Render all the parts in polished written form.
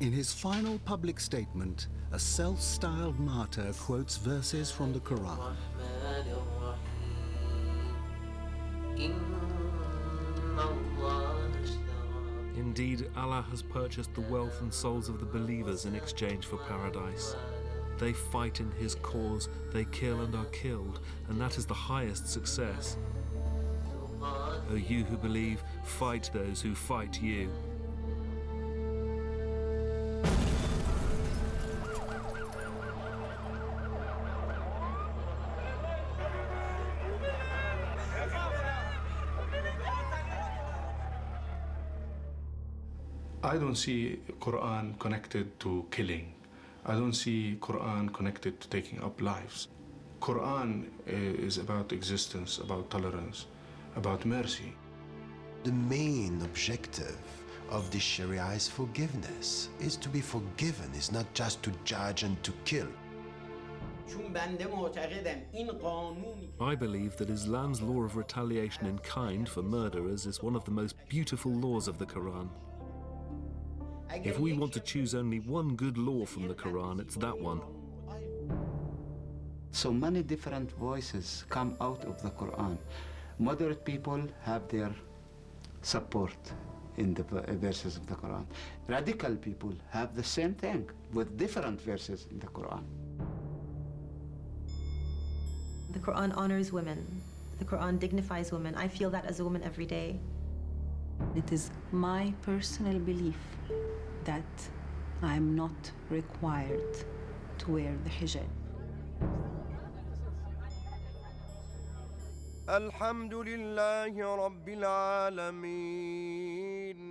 In his final public statement, a self-styled martyr quotes verses from the Quran. Indeed, Allah has purchased the wealth and souls of the believers in exchange for paradise. They fight in His cause, they kill and are killed, and that is the highest success. O you who believe, fight those who fight you. I don't see Quran connected to killing. I don't see Quran connected to taking up lives. Quran is about existence, about tolerance, about mercy. The main objective of the Sharia is forgiveness. Is to be forgiven, is not just to judge and to kill. I believe that Islam's law of retaliation in kind for murderers is one of the most beautiful laws of the Quran. If we want to choose only one good law from the Quran, it's that one. So many different voices come out of the Quran. Moderate people have their support in the verses of the Quran. Radical people have the same thing with different verses in the Quran. The Quran honors women. The Quran dignifies women. I feel that as a woman every day. It is my personal belief that I am not required to wear the hijab.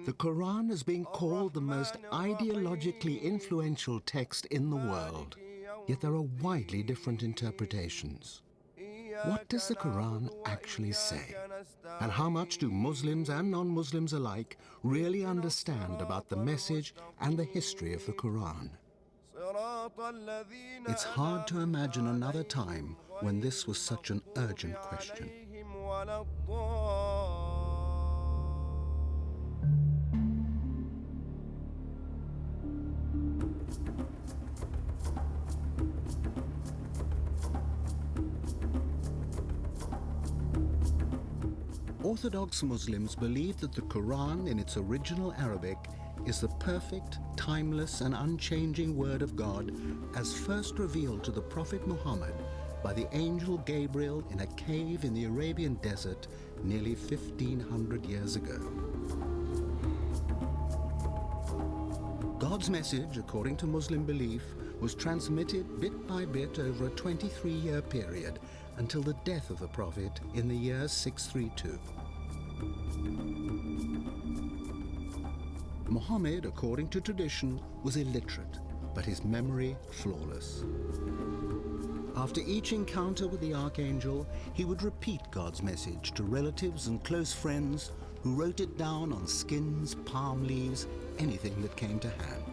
The Quran is being called the most ideologically influential text in the world, yet there are widely different interpretations. What does the Quran actually say? And how much do Muslims and non-Muslims alike really understand about the message and the history of the Quran? It's hard to imagine another time when this was such an urgent question. Orthodox Muslims believe that the Quran in its original Arabic is the perfect, timeless and unchanging word of God as first revealed to the Prophet Muhammad by the angel Gabriel in a cave in the Arabian desert nearly 1,500 years ago. God's message, according to Muslim belief, was transmitted bit by bit over a 23-year period until the death of the Prophet in the year 632. Muhammad, according to tradition, was illiterate, but his memory flawless. After each encounter with the archangel, he would repeat God's message to relatives and close friends who wrote it down on skins, palm leaves, anything that came to hand.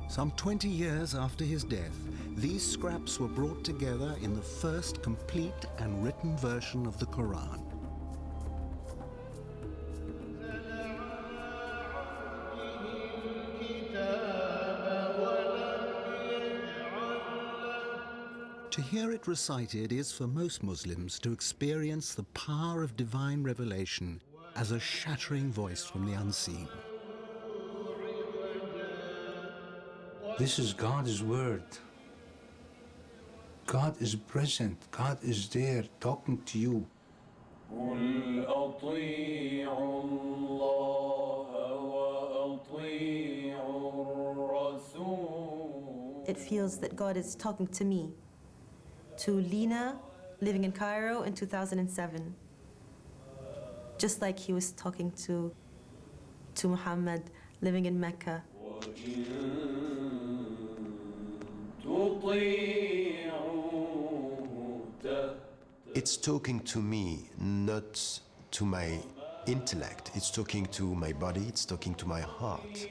Some 20 years after his death, these scraps were brought together in the first complete and written version of the Quran. To hear it recited is, for most Muslims, to experience the power of divine revelation as a shattering voice from the unseen. This is God's word. God is present. God is there talking to you. It feels that God is talking to me, to Lena, living in Cairo in 2007. Just like he was talking to Muhammad, living in Mecca. It's talking to me, not to my intellect. It's talking to my body, it's talking to my heart.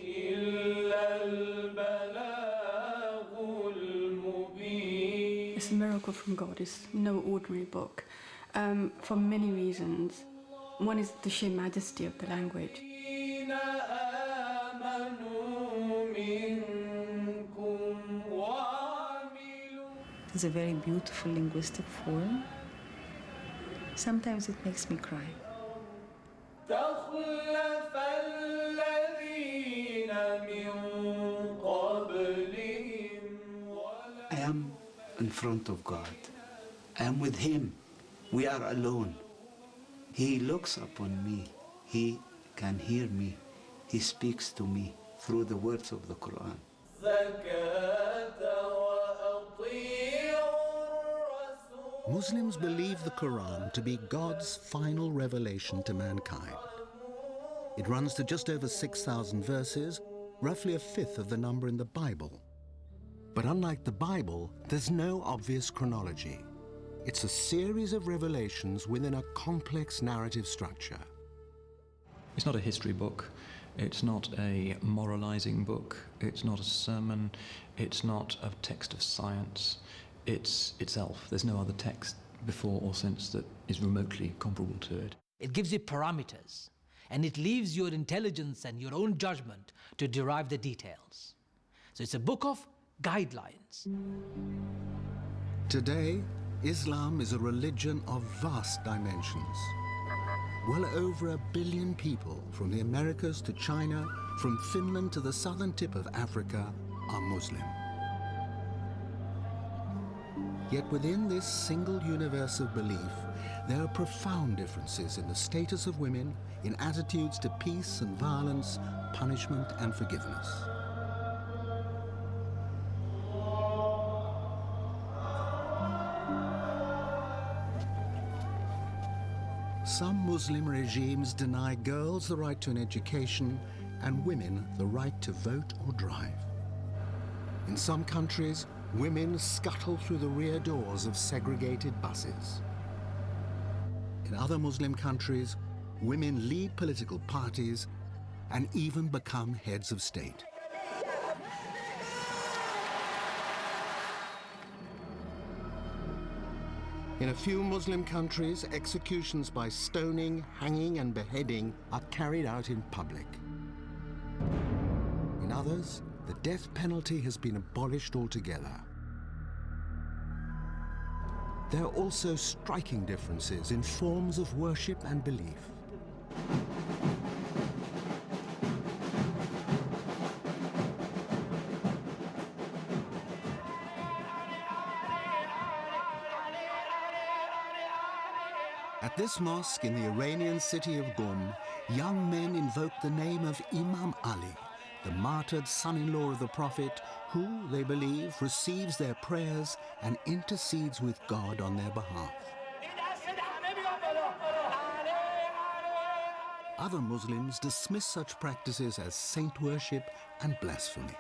It's a miracle from God. It's no ordinary book, for many reasons. One is the sheer majesty of the language. It's a very beautiful linguistic form. Sometimes it makes me cry. I am in front of God. I am with Him. We are alone. He looks upon me. He can hear me. He speaks to me through the words of the Quran. Muslims believe the Quran to be God's final revelation to mankind. It runs to just over 6,000 verses, roughly a fifth of the number in the Bible. But unlike the Bible, there's no obvious chronology. It's a series of revelations within a complex narrative structure. It's not a history book. It's not a moralizing book. It's not a sermon. It's not a text of science. It's itself. There's no other text before or since that is remotely comparable to it. It gives you parameters, and it leaves your intelligence and your own judgment to derive the details. So it's a book of guidelines. Today, Islam is a religion of vast dimensions. Well over 1 billion people, from the Americas to China, from Finland to the southern tip of Africa, are Muslim. Yet within this single universe of belief, there are profound differences in the status of women, in attitudes to peace and violence, punishment and forgiveness. Some Muslim regimes deny girls the right to an education and women the right to vote or drive. In some countries, women scuttle through the rear doors of segregated buses. In other Muslim countries, women lead political parties and even become heads of state. In a few Muslim countries, executions by stoning, hanging, and beheading are carried out in public. In others, the death penalty has been abolished altogether. There are also striking differences in forms of worship and belief. At this mosque in the Iranian city of Qom, young men invoke the name of Imam Ali, the martyred son-in-law of the Prophet, who, they believe, receives their prayers and intercedes with God on their behalf. Other Muslims dismiss such practices as saint worship and blasphemy.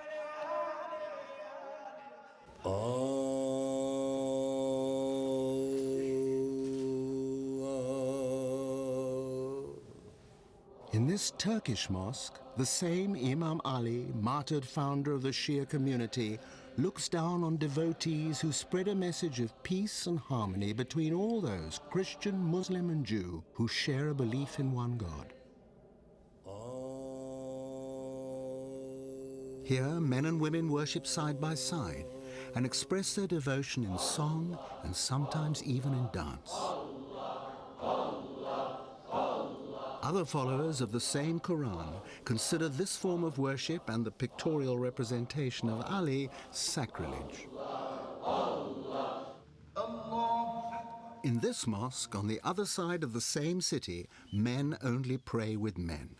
In this Turkish mosque, the same Imam Ali, martyred founder of the Shia community, looks down on devotees who spread a message of peace and harmony between all those, Christian, Muslim, and Jew, who share a belief in one God. Here, men and women worship side by side and express their devotion in song and sometimes even in dance. Other followers of the same Quran consider this form of worship and the pictorial representation of Ali sacrilege. In this mosque, on the other side of the same city, men only pray with men.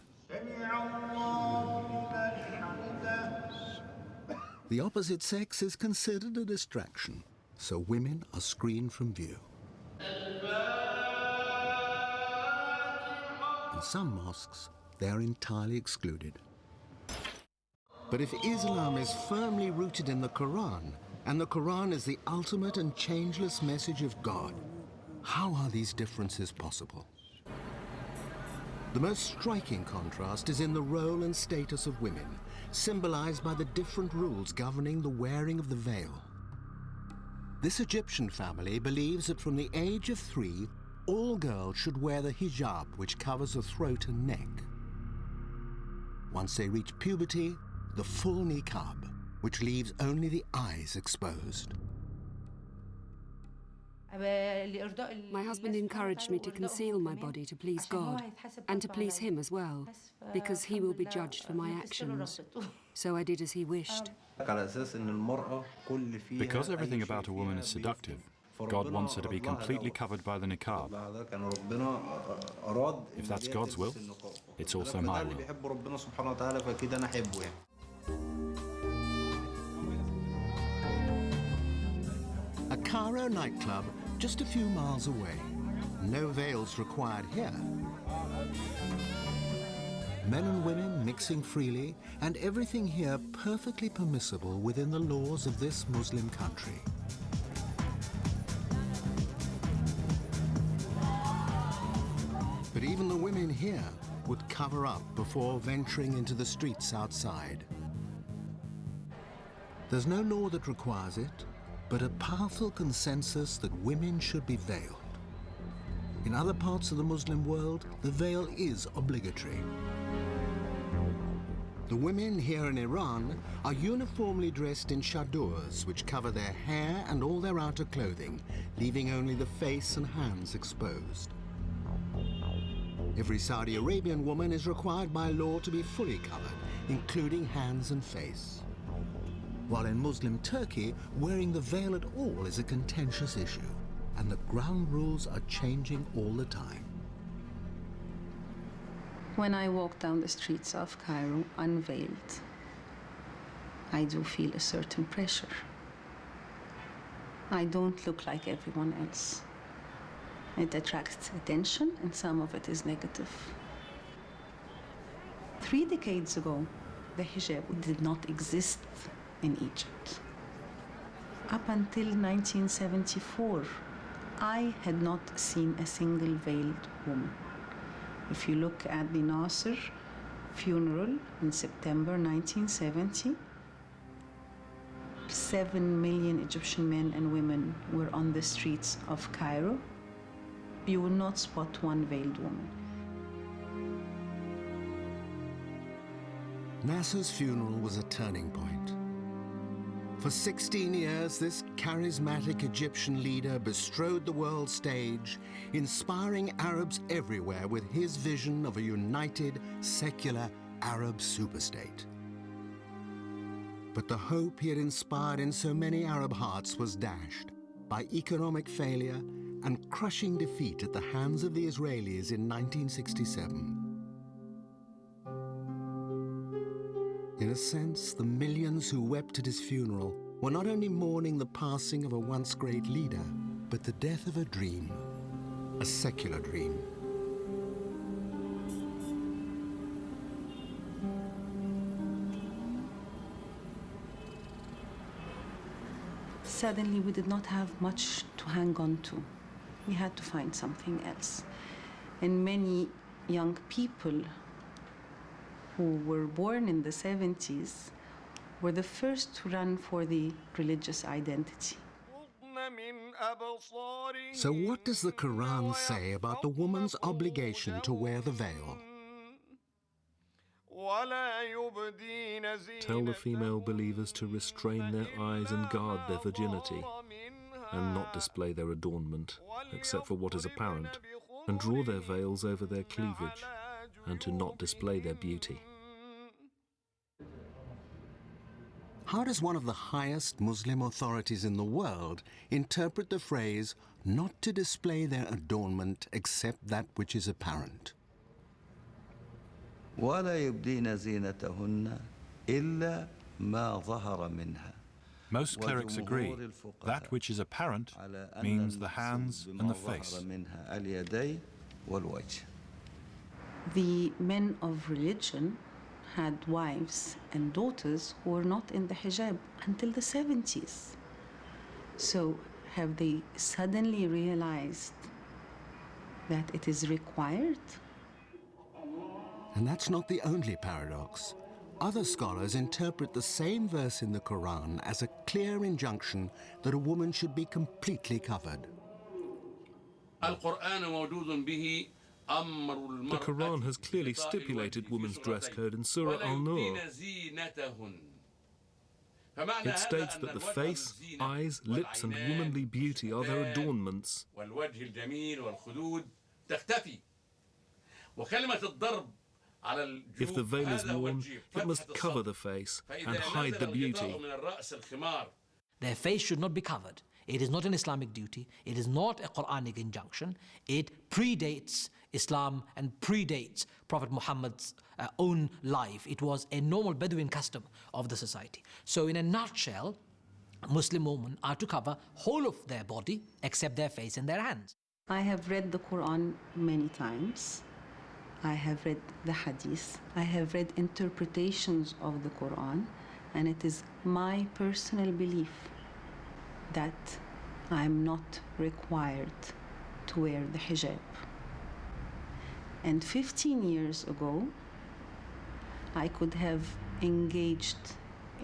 The opposite sex is considered a distraction, so women are screened from view. In some mosques, they are entirely excluded. But if Islam is firmly rooted in the Quran, and the Quran is the ultimate and changeless message of God, how are these differences possible? The most striking contrast is in the role and status of women, symbolized by the different rules governing the wearing of the veil. This Egyptian family believes that from the age of 3, all girls should wear the hijab, which covers the throat and neck. Once they reach puberty, the full niqab, which leaves only the eyes exposed. My husband encouraged me to conceal my body to please God and to please him as well, because he will be judged for my actions. So I did as he wished. Because everything about a woman is seductive, God wants her to be completely covered by the niqab. If that's God's will, it's also my will. A Cairo nightclub just a few miles away. No veils required here. Men and women mixing freely, and everything here perfectly permissible within the laws of this Muslim country. But even the women here would cover up before venturing into the streets outside. There's no law that requires it, but a powerful consensus that women should be veiled. In other parts of the Muslim world, the veil is obligatory. The women here in Iran are uniformly dressed in chadors, which cover their hair and all their outer clothing, leaving only the face and hands exposed. Every Saudi Arabian woman is required by law to be fully covered, including hands and face. While in Muslim Turkey, wearing the veil at all is a contentious issue, and the ground rules are changing all the time. When I walk down the streets of Cairo unveiled, I do feel a certain pressure. I don't look like everyone else. It attracts attention, and some of it is negative. 3 decades ago, the hijab did not exist in Egypt. Up until 1974, I had not seen a single veiled woman. If you look at the Nasser funeral in September 1970, 7 million Egyptian men and women were on the streets of Cairo. You will not spot one veiled woman. Nasser's funeral was a turning point. For 16 years, this charismatic Egyptian leader bestrode the world stage, inspiring Arabs everywhere with his vision of a united, secular Arab superstate. But the hope he had inspired in so many Arab hearts was dashed by economic failure and crushing defeat at the hands of the Israelis in 1967. In a sense, the millions who wept at his funeral were not only mourning the passing of a once great leader, but the death of a dream, a secular dream. Suddenly, we did not have much to hang on to. We had to find something else. And many young people who were born in the 70s were the first to run for the religious identity. So what does the Quran say about the woman's obligation to wear the veil? Tell the female believers to restrain their eyes and guard their virginity, and not display their adornment, except for what is apparent, and draw their veils over their cleavage, and to not display their beauty. How does one of the highest Muslim authorities in the world interpret the phrase, not to display their adornment except that which is apparent? ولا يبدين زينتهن إلا ما ظهر منها. Most clerics agree that which is apparent means the hands and the face. The men of religion had wives and daughters who were not in the hijab until the 70s. So have they suddenly realized that it is required? And that's not the only paradox. Other scholars interpret the same verse in the Quran as a clear injunction that a woman should be completely covered. The Quran has clearly stipulated women's dress code in Surah Al-Nur. It states that the face, eyes, lips, and womanly beauty are their adornments. If the veil is worn, it must cover the face and hide the beauty. Their face should not be covered. It is not an Islamic duty. It is not a Quranic injunction. It predates Islam and predates Prophet Muhammad's own life. It was a normal Bedouin custom of the society. So in a nutshell, Muslim women are to cover whole of their body except their face and their hands. I have read the Quran many times. I have read the Hadith. I have read interpretations of the Quran, and it is my personal belief that I am not required to wear the hijab. And 15 years ago, I could have engaged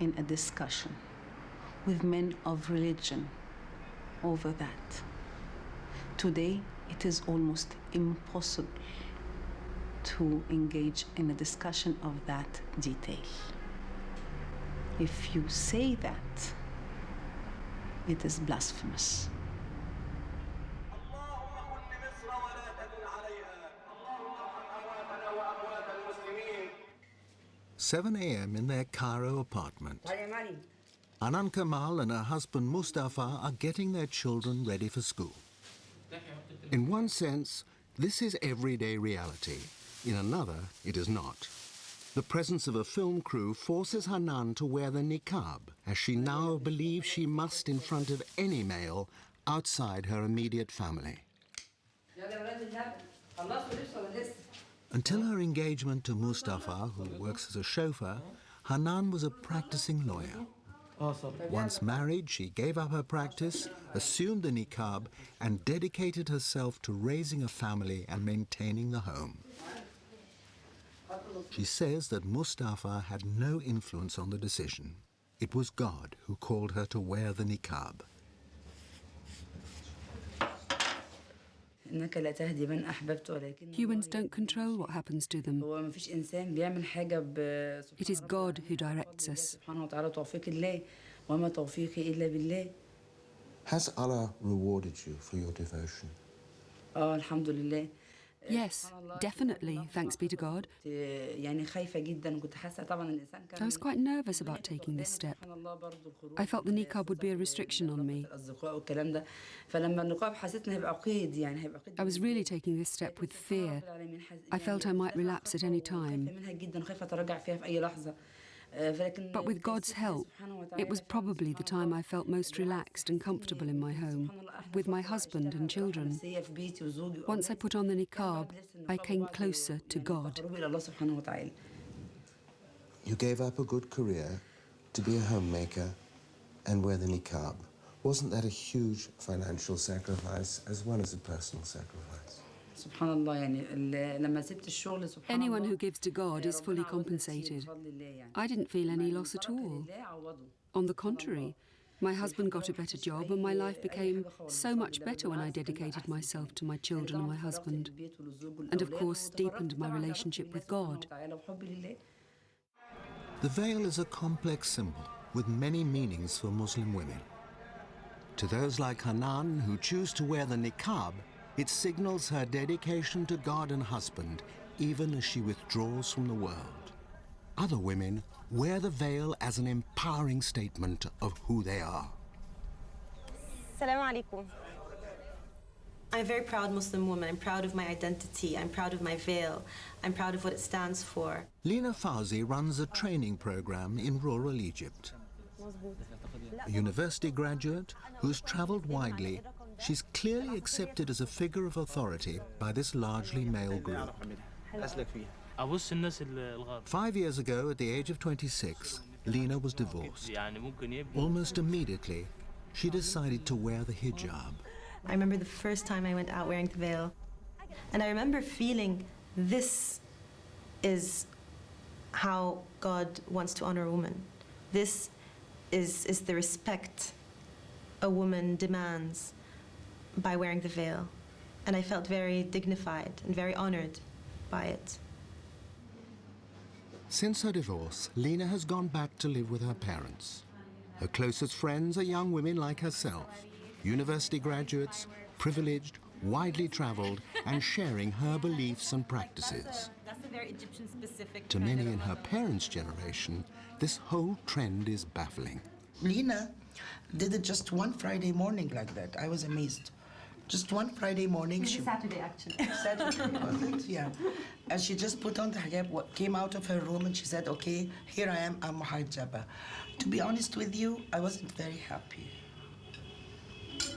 in a discussion with men of religion over that. Today, it is almost impossible to engage in a discussion of that detail. If you say that, it is blasphemous. 7 a.m. in their Cairo apartment. Anan Kamal and her husband Mustafa are getting their children ready for school. In one sense, this is everyday reality. In another, it is not. The presence of a film crew forces Hanan to wear the niqab, as she now believes she must in front of any male outside her immediate family. Until her engagement to Mustafa, who works as a chauffeur, Hanan was a practicing lawyer. Once married, she gave up her practice, assumed the niqab, and dedicated herself to raising a family and maintaining the home. She says that Mustafa had no influence on the decision. It was God who called her to wear the niqab. Humans don't control what happens to them. It is God who directs us. Has Allah rewarded you for your devotion? Yes, definitely, thanks be to God. I was quite nervous about taking this step. I felt the niqab would be a restriction on me. I was really taking this step with fear. I felt I might relapse at any time. But with God's help, it was probably the time I felt most relaxed and comfortable in my home, with my husband and children. Once I put on the niqab, I came closer to God. You gave up a good career to be a homemaker and wear the niqab. Wasn't that a huge financial sacrifice as well as a personal sacrifice? Anyone who gives to God is fully compensated. I didn't feel any loss at all. On the contrary, my husband got a better job and my life became so much better when I dedicated myself to my children and my husband, and of course deepened my relationship with God. The veil is a complex symbol with many meanings for Muslim women. To those like Hanan who choose to wear the niqab, it signals her dedication to God and husband, even as she withdraws from the world. Other women wear the veil as an empowering statement of who they are. Assalamu alaikum. I'm a very proud Muslim woman. I'm proud of my identity. I'm proud of my veil. I'm proud of what it stands for. Lina Fauzi runs a training program in rural Egypt. A university graduate who's traveled widely, she's clearly accepted as a figure of authority by this largely male group. 5 years ago, at the age of 26, Lina was divorced. Almost immediately, she decided to wear the hijab. I remember the first time I went out wearing the veil, and I remember feeling this is how God wants to honor a woman. This is the respect a woman demands by wearing the veil. And I felt very dignified and very honored by it. Since her divorce, Lina has gone back to live with her parents. Her closest friends are young women like herself, university graduates, privileged, widely traveled, and sharing her beliefs and practices. That's a very Egyptian-specific. To many in her parents' generation, this whole trend is baffling. Lena did it just one Friday morning like that. I was amazed. Just one Friday morning. Saturday, actually. Saturday, was it? Yeah. And she just put on the hijab, came out of her room, and she said, okay, here I am, I'm muhajjaba. To be honest with you, I wasn't very happy.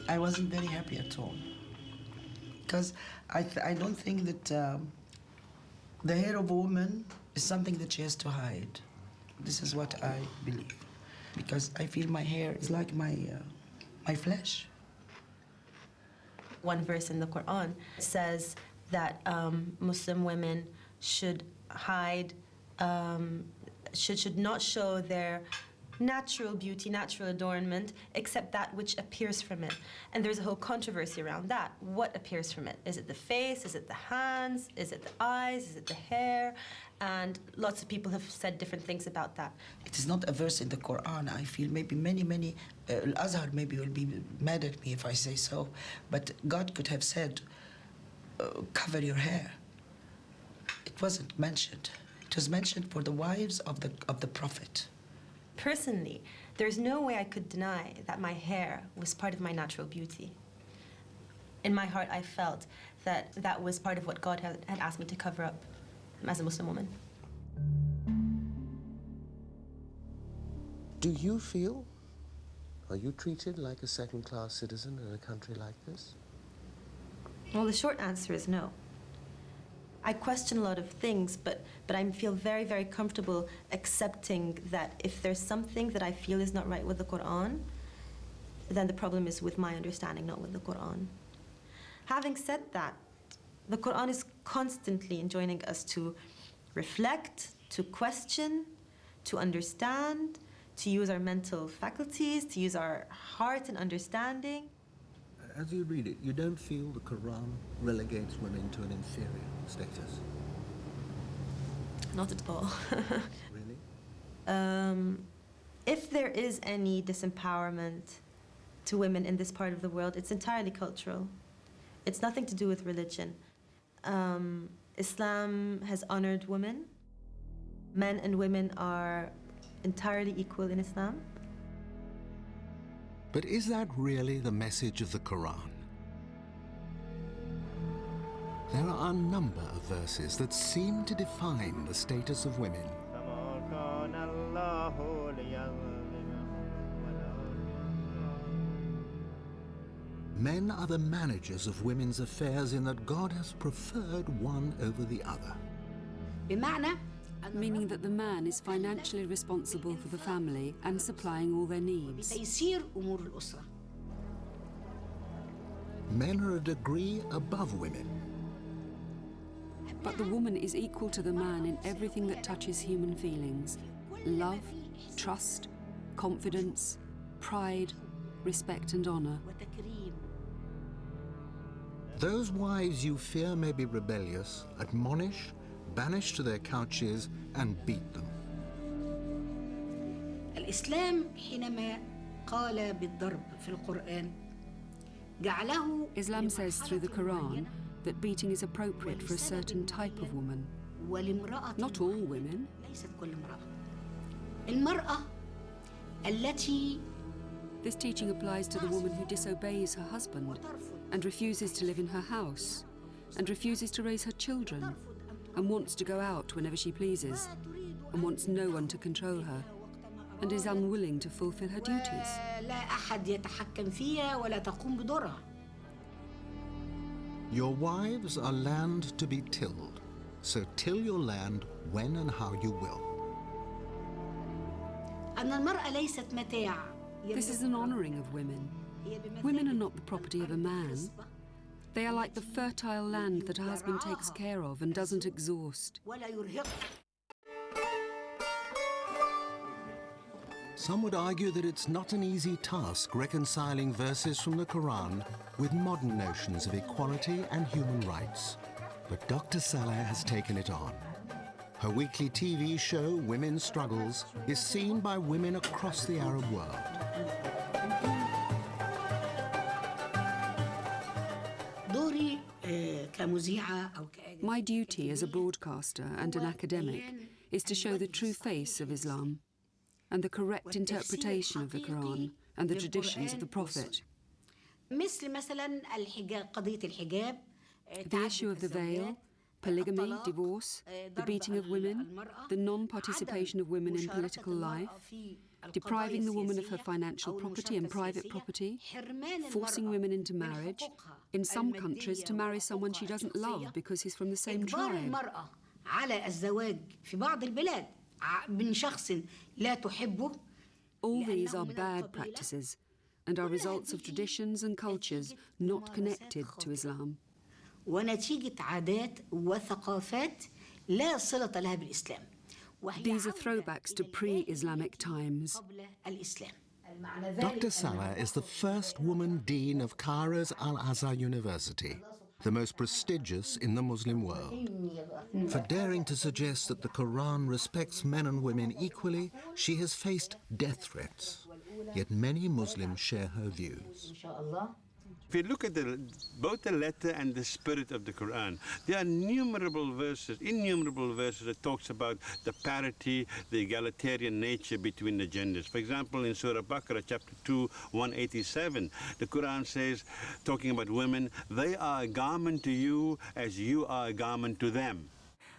I wasn't very happy at all. Because I don't think that the hair of a woman is something that she has to hide. This is what I believe. Because I feel my hair is like my flesh. One verse in the Quran says that Muslim women should hide, should not show their natural beauty, natural adornment, except that which appears from it. And there's a whole controversy around that. What appears from it? Is it the face? Is it the hands? Is it the eyes? Is it the hair? And lots of people have said different things about that. It is not a verse in the Quran. I feel maybe many, Al-Azhar maybe will be mad at me if I say so, but God could have said, cover your hair. It wasn't mentioned. It was mentioned for the wives of the Prophet. Personally, there's no way I could deny that my hair was part of my natural beauty. In my heart, I felt that that was part of what God had asked me to cover up as a Muslim woman. Do you feel, are you treated like a second-class citizen in a country like this? Well, the short answer is no. I question a lot of things, but I feel very, very comfortable accepting that if there's something that I feel is not right with the Quran, then the problem is with my understanding, not with the Quran. Having said that, the Quran is constantly enjoining us to reflect, to question, to understand, to use our mental faculties, to use our heart and understanding. As you read it, you don't feel the Quran relegates women to an inferior status? Not at all. Really? If there is any disempowerment to women in this part of the world, it's entirely cultural. It's nothing to do with religion. Islam has honored women. Men and women are entirely equal in Islam. But is that really the message of the Quran? There are a number of verses that seem to define the status of women. Men are the managers of women's affairs in that God has preferred one over the other. Meaning that the man is financially responsible for the family and supplying all their needs. Men are a degree above women. But the woman is equal to the man in everything that touches human feelings. Love, trust, confidence, pride, respect and honor. Those wives you fear may be rebellious, admonish, banish to their couches and beat them. الإسلام حينما قال بالضرب في القرآن جعله Islam says through the Quran that beating is appropriate for a certain type of woman. Not all women. ليست كل امرأة. المرأة التي This teaching applies to the woman who disobeys her husband and refuses to live in her house and refuses to raise her children and wants to go out whenever she pleases and wants no one to control her and is unwilling to fulfill her duties. لا أحد يتحكم فيها ولا تقوم بدورها. Your wives are land to be tilled, so till your land when and how you will. أن المرأة ليست متاع. This is an honoring of women. Women are not the property of a man. They are like the fertile land that a husband takes care of and doesn't exhaust. Some would argue that it's not an easy task reconciling verses from the Quran with modern notions of equality and human rights. But Dr. Saleh has taken it on. Her weekly TV show, Women's Struggles, is seen by women across the Arab world. My duty as a broadcaster and an academic is to show the true face of Islam and the correct interpretation of the Quran and the traditions of the Prophet. The issue of the veil, polygamy, divorce, the beating of women, the non-participation of women in political life, depriving the woman of her financial property and private property, forcing women into marriage, in some countries to marry someone she doesn't love because he's from the same tribe. All these are bad practices and are results of traditions and cultures not connected to Islam. These are throwbacks to pre-Islamic times. Dr. Salah is the first woman dean of Cairo's Al-Azhar University, the most prestigious in the Muslim world. For daring to suggest that the Quran respects men and women equally, she has faced death threats. Yet many Muslims share her views. If you look at both the letter and the spirit of the Quran, there are innumerable verses that talks about the parity, the egalitarian nature between the genders. For example, in Surah Baqarah, chapter 2, 187, the Quran says, talking about women, they are a garment to you as you are a garment to them.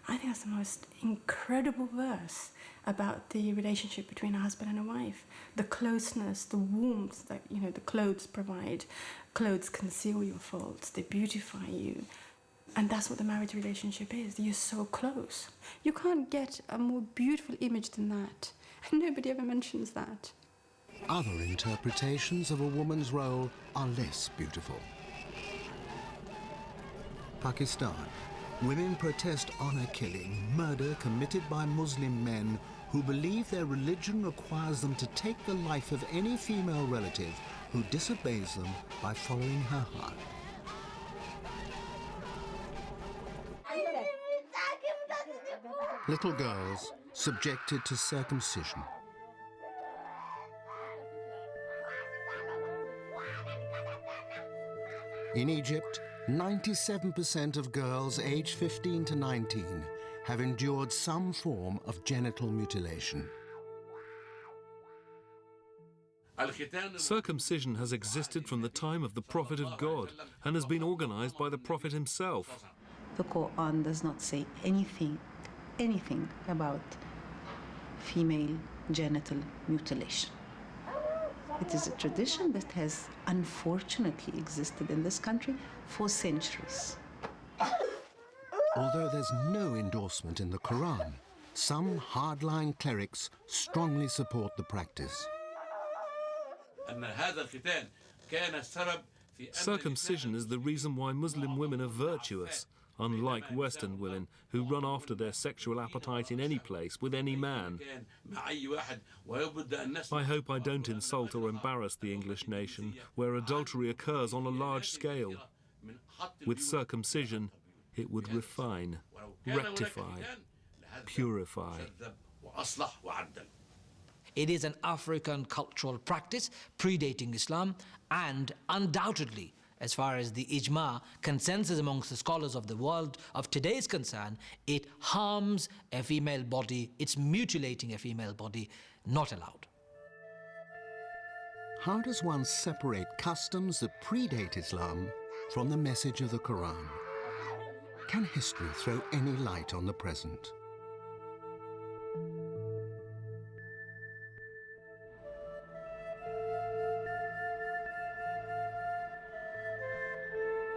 I think that's the most incredible verse about the relationship between a husband and a wife. The closeness, the warmth that, the clothes provide. Clothes conceal your faults, they beautify you. And that's what the marriage relationship is. You're so close. You can't get a more beautiful image than that. And nobody ever mentions that. Other interpretations of a woman's role are less beautiful. Pakistan. Women protest honor killing, murder committed by Muslim men who believe their religion requires them to take the life of any female relative who disobeys them by following her heart. Little girls subjected to circumcision. In Egypt, 97% of girls aged 15 to 19 have endured some form of genital mutilation. Circumcision has existed from the time of the Prophet of God and has been organized by the Prophet himself. The Quran does not say anything about female genital mutilation. It is a tradition that has unfortunately existed in this country for centuries. Although there's no endorsement in the Quran, some hardline clerics strongly support the practice. Circumcision is the reason why Muslim women are virtuous, unlike Western women who run after their sexual appetite in any place with any man. I hope I don't insult or embarrass the English nation, where adultery occurs on a large scale. With circumcision, it would refine, rectify, purify. It is an African cultural practice predating Islam, and undoubtedly, as far as the ijma, consensus amongst the scholars of the world of today is concerned, it harms a female body, it's mutilating a female body, not allowed. How does one separate customs that predate Islam from the message of the Quran? Can history throw any light on the present?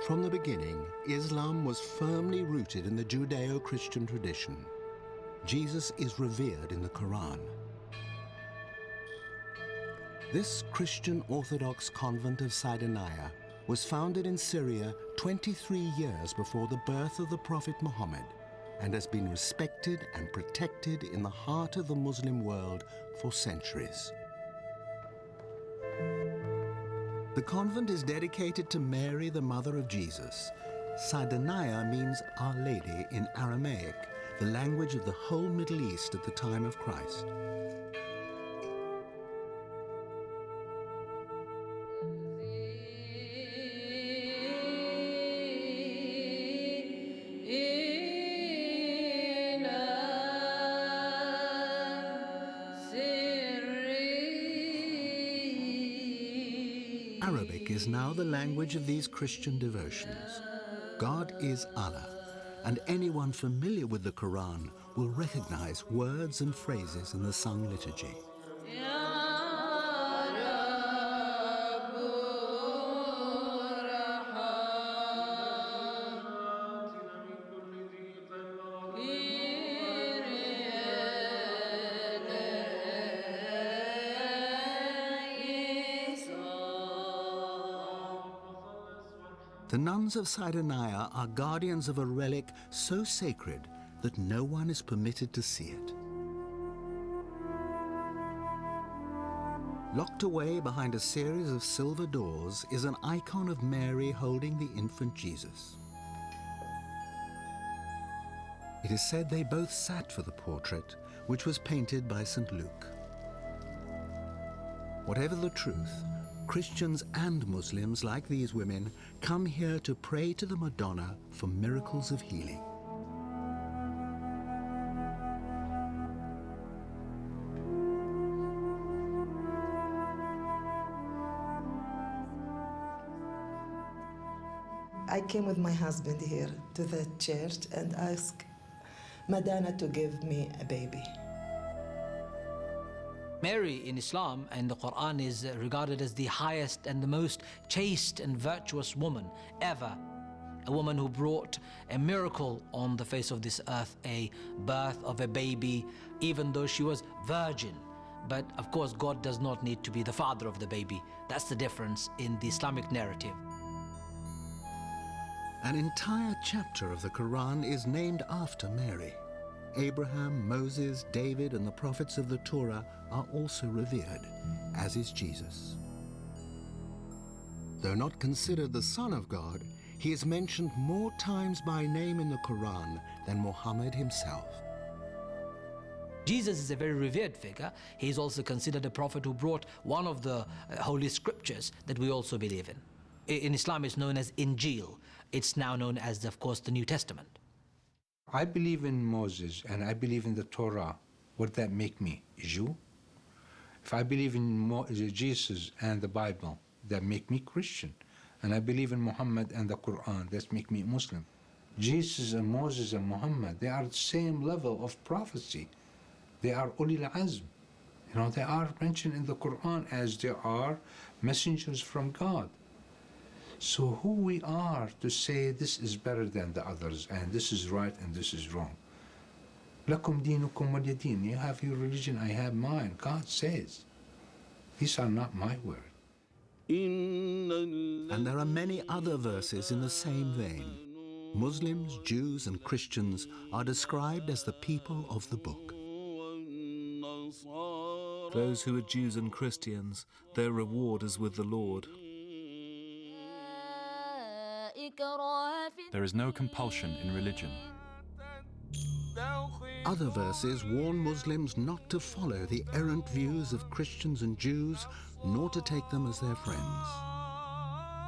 From the beginning, Islam was firmly rooted in the Judeo-Christian tradition. Jesus is revered in the Quran. This Christian Orthodox convent of Saidinaya was founded in Syria 23 years before the birth of the Prophet Muhammad and has been respected and protected in the heart of the Muslim world for centuries. The convent is dedicated to Mary, the mother of Jesus. Saidinaya means Our Lady in Aramaic, the language of the whole Middle East at the time of Christ. Arabic is now the language of these Christian devotions. God is Allah, and anyone familiar with the Quran will recognize words and phrases in the sung liturgy. The nuns of Cyrenaica are guardians of a relic so sacred that no one is permitted to see it. Locked away behind a series of silver doors is an icon of Mary holding the infant Jesus. It is said they both sat for the portrait, which was painted by St. Luke. Whatever the truth, Christians and Muslims, like these women, come here to pray to the Madonna for miracles of healing. I came with my husband here to the church and asked Madonna to give me a baby. Mary in Islam and the Quran is regarded as the highest and the most chaste and virtuous woman ever. A woman who brought a miracle on the face of this earth, a birth of a baby, even though she was virgin. But of course, God does not need to be the father of the baby. That's the difference in the Islamic narrative. An entire chapter of the Quran is named after Mary. Abraham, Moses, David, and the prophets of the Torah are also revered, as is Jesus. Though not considered the Son of God, he is mentioned more times by name in the Quran than Muhammad himself. Jesus is a very revered figure. He is also considered a prophet who brought one of the holy scriptures that we also believe in. In Islam, it's known as Injil. It's now known as, of course, the New Testament. I believe in Moses and I believe in the Torah. Would that make me a Jew? If I believe in Jesus and the Bible, that make me Christian. And I believe in Muhammad and the Quran, that make me Muslim. Jesus and Moses and Muhammad, they are the same level of prophecy. They are ulil azm. You know, they are mentioned in the Quran as they are messengers from God. So who we are to say this is better than the others and this is right and this is wrong? Lakum dinukum waliya din. You have your religion, I have mine. God says. These are not my words. And there are many other verses in the same vein. Muslims, Jews, and Christians are described as the people of the book. Those who are Jews and Christians, their reward is with the Lord. There is no compulsion in religion. Other verses warn Muslims not to follow the errant views of Christians and Jews, nor to take them as their friends.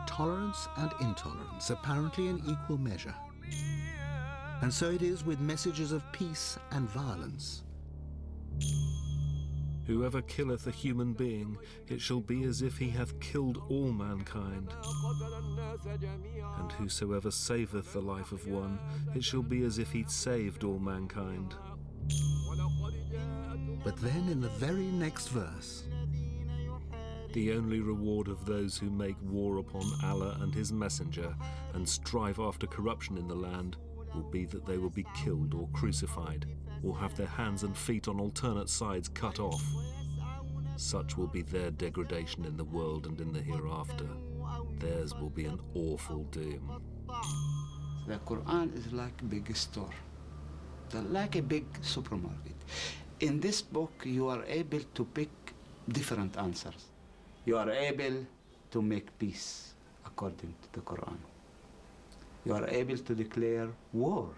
Tolerance and intolerance apparently in equal measure. And so it is with messages of peace and violence. Whoever killeth a human being, it shall be as if he hath killed all mankind. And whosoever saveth the life of one, it shall be as if he'd saved all mankind. But then in the very next verse, the only reward of those who make war upon Allah and his messenger and strive after corruption in the land will be that they will be killed or crucified, or have their hands and feet on alternate sides cut off. Such will be their degradation in the world and in the hereafter. Theirs will be an awful doom. The Quran is like a big store, like a big supermarket. In this book, you are able to pick different answers. You are able to make peace according to the Quran. You are able to declare war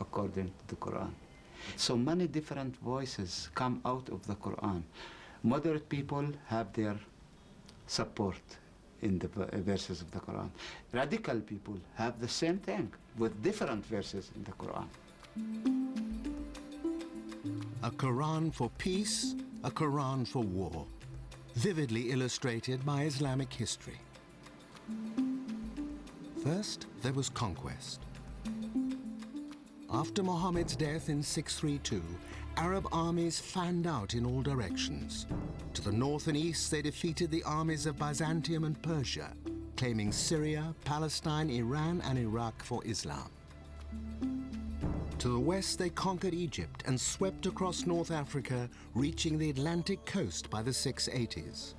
according to the Quran. So many different voices come out of the Quran. Moderate people have their support in the verses of the Quran. Radical people have the same thing with different verses in the Quran. A Quran for peace, a Quran for war, vividly illustrated by Islamic history. First, there was conquest. After Muhammad's death in 632, Arab armies fanned out in all directions. To the north and east, they defeated the armies of Byzantium and Persia, claiming Syria, Palestine, Iran, and Iraq for Islam. To the west, they conquered Egypt and swept across North Africa, reaching the Atlantic coast by the 680s.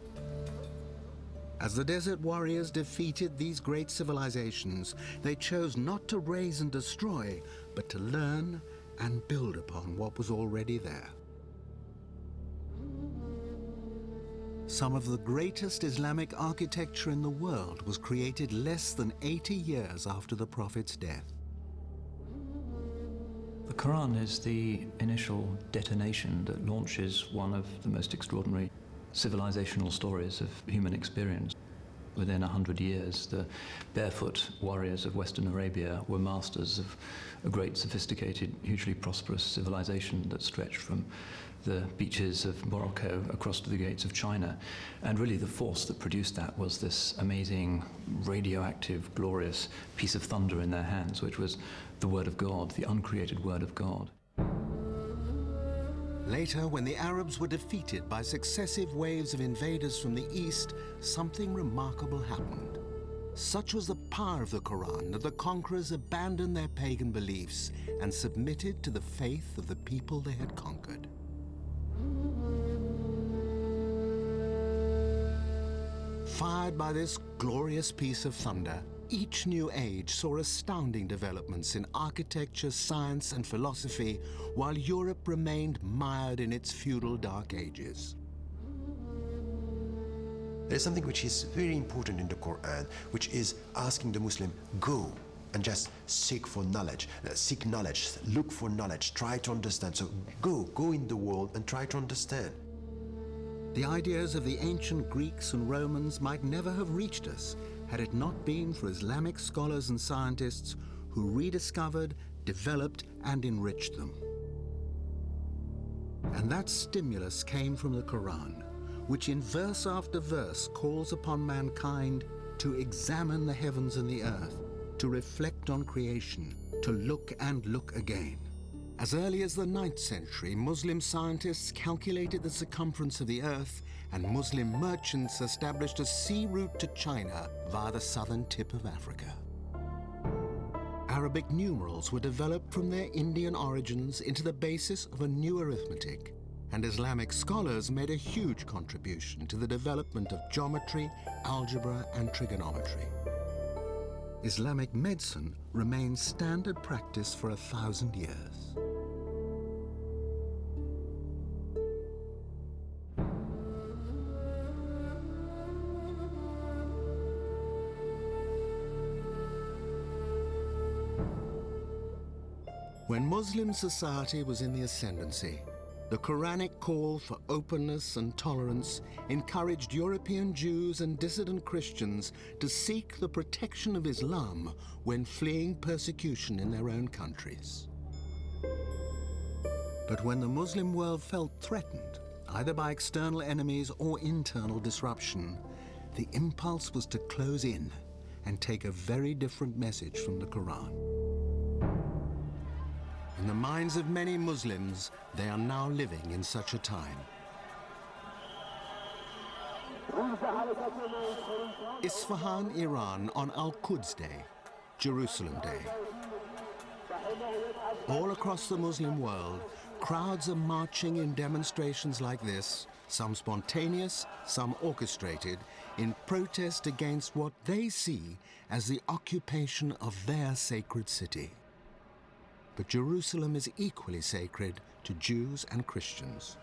As the desert warriors defeated these great civilizations, they chose not to raze and destroy, but to learn and build upon what was already there. Some of the greatest Islamic architecture in the world was created less than 80 years after the Prophet's death. The Quran is the initial detonation that launches one of the most extraordinary civilizational stories of human experience. Within 100 years, the barefoot warriors of Western Arabia were masters of a great, sophisticated, hugely prosperous civilization that stretched from the beaches of Morocco across to the gates of China. And really the force that produced that was this amazing, radioactive, glorious piece of thunder in their hands, which was the Word of God, the uncreated Word of God. Later, when the Arabs were defeated by successive waves of invaders from the east, something remarkable happened. Such was the power of the Quran that the conquerors abandoned their pagan beliefs and submitted to the faith of the people they had conquered. Fired by this glorious piece of thunder, each new age saw astounding developments in architecture, science, and philosophy, while Europe remained mired in its feudal dark ages. There's something which is very important in the Quran, which is asking the Muslim, go and just seek for knowledge, look for knowledge, try to understand. So go in the world and try to understand. The ideas of the ancient Greeks and Romans might never have reached us had it not been for Islamic scholars and scientists who rediscovered, developed, and enriched them. And that stimulus came from the Quran, which in verse after verse calls upon mankind to examine the heavens and the earth, to reflect on creation, to look and look again. As early as the 9th century, Muslim scientists calculated the circumference of the earth, and Muslim merchants established a sea route to China via the southern tip of Africa. Arabic numerals were developed from their Indian origins into the basis of a new arithmetic, and Islamic scholars made a huge contribution to the development of geometry, algebra, and trigonometry. Islamic medicine remains standard practice for 1,000 years. When Muslim society was in the ascendancy, the Quranic call for openness and tolerance encouraged European Jews and dissident Christians to seek the protection of Islam when fleeing persecution in their own countries. But when the Muslim world felt threatened, either by external enemies or internal disruption, the impulse was to close in and take a very different message from the Quran. In the minds of many Muslims, they are now living in such a time. Isfahan, Iran, on Al-Quds Day, Jerusalem Day. All across the Muslim world, crowds are marching in demonstrations like this, some spontaneous, some orchestrated, in protest against what they see as the occupation of their sacred city. But Jerusalem is equally sacred to Jews and Christians.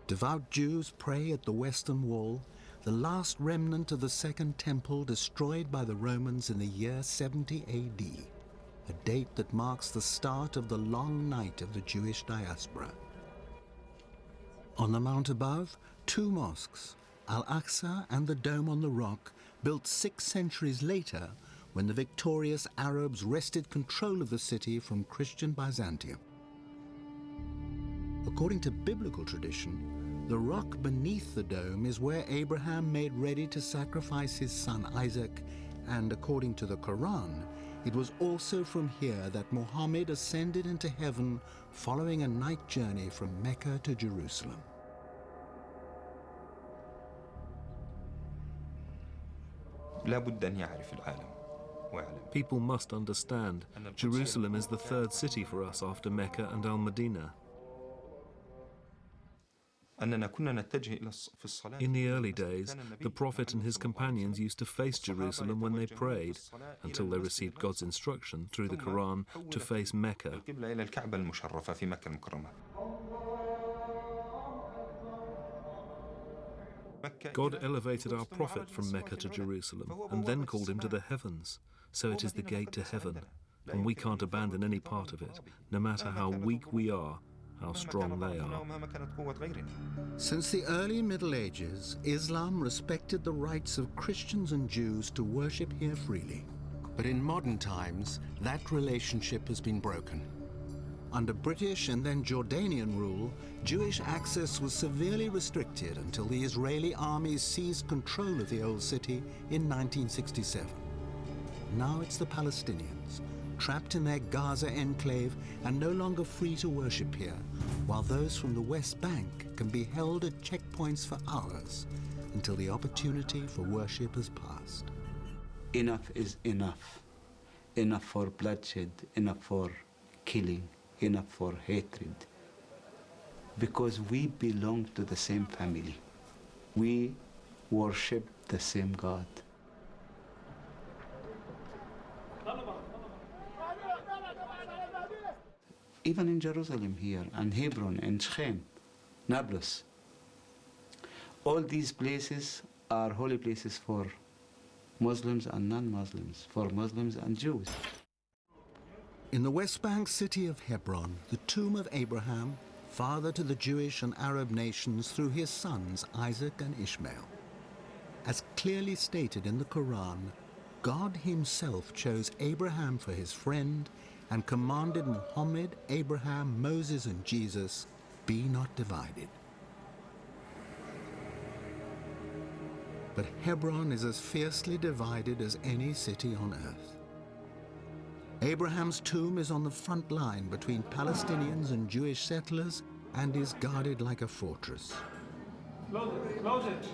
Devout Jews pray at the Western Wall, the last remnant of the Second Temple destroyed by the Romans in the year 70 AD. a date that marks the start of the long night of the Jewish diaspora. On the mount above, two mosques, Al-Aqsa and the Dome on the Rock, built 6 centuries later when the victorious Arabs wrested control of the city from Christian Byzantium. According to biblical tradition, the rock beneath the dome is where Abraham made ready to sacrifice his son Isaac, and according to the Quran, it was also from here that Muhammad ascended into heaven following a night journey from Mecca to Jerusalem. People must understand, Jerusalem is the 3rd city for us after Mecca and Al-Madinah. In the early days, the Prophet and his companions used to face Jerusalem when they prayed, until they received God's instruction through the Quran to face Mecca. God elevated our Prophet from Mecca to Jerusalem and then called him to the heavens, so it is the gate to heaven, and we can't abandon any part of it, no matter how weak we are, how strong they are. Since the early Middle Ages, Islam respected the rights of Christians and Jews to worship here freely. But in modern times, that relationship has been broken. Under British and then Jordanian rule, Jewish access was severely restricted until the Israeli armies seized control of the old city in 1967. Now it's the Palestinians, trapped in their Gaza enclave and no longer free to worship here, while those from the West Bank can be held at checkpoints for hours until the opportunity for worship has passed. Enough is enough. Enough for bloodshed, enough for killing, enough for hatred. Because we belong to the same family. We worship the same God. Even in Jerusalem here, and Hebron, and Shechem, Nablus, all these places are holy places for Muslims and non-Muslims, for Muslims and Jews. In the West Bank city of Hebron, the tomb of Abraham, father to the Jewish and Arab nations through his sons Isaac and Ishmael. As clearly stated in the Quran, God himself chose Abraham for his friend and commanded Muhammad, Abraham, Moses, and Jesus, be not divided. But Hebron is as fiercely divided as any city on earth. Abraham's tomb is on the front line between Palestinians and Jewish settlers and is guarded like a fortress. Close it.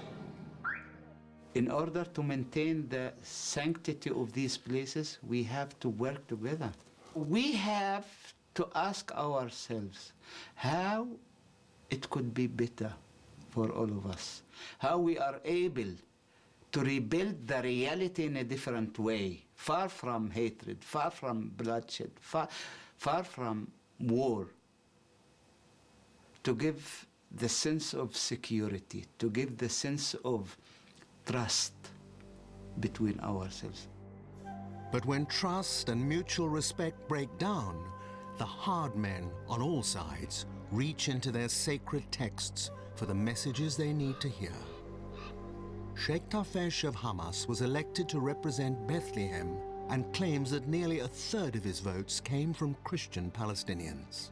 In order to maintain the sanctity of these places, we have to work together. We have to ask ourselves how it could be better for all of us, how we are able to rebuild the reality in a different way, far from hatred, far from bloodshed, far from war, to give the sense of security, to give the sense of trust between ourselves. But when trust and mutual respect break down, the hard men on all sides reach into their sacred texts for the messages they need to hear. Sheikh Tafesh of Hamas was elected to represent Bethlehem and claims that nearly a third of his votes came from Christian Palestinians.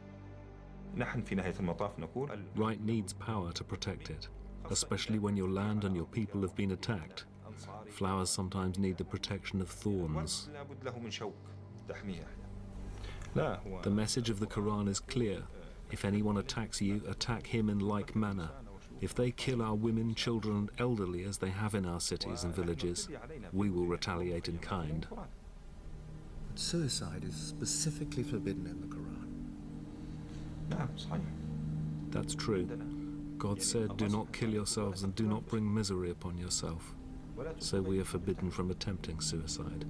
Right needs power to protect it, especially when your land and your people have been attacked. Flowers sometimes need the protection of thorns. The message of the Quran is clear. If anyone attacks you, attack him in like manner. If they kill our women, children, and elderly as they have in our cities and villages, we will retaliate in kind. Suicide is specifically forbidden in the Quran. That's true. God said, "Do not kill yourselves and do not bring misery upon yourself." So we are forbidden from attempting suicide.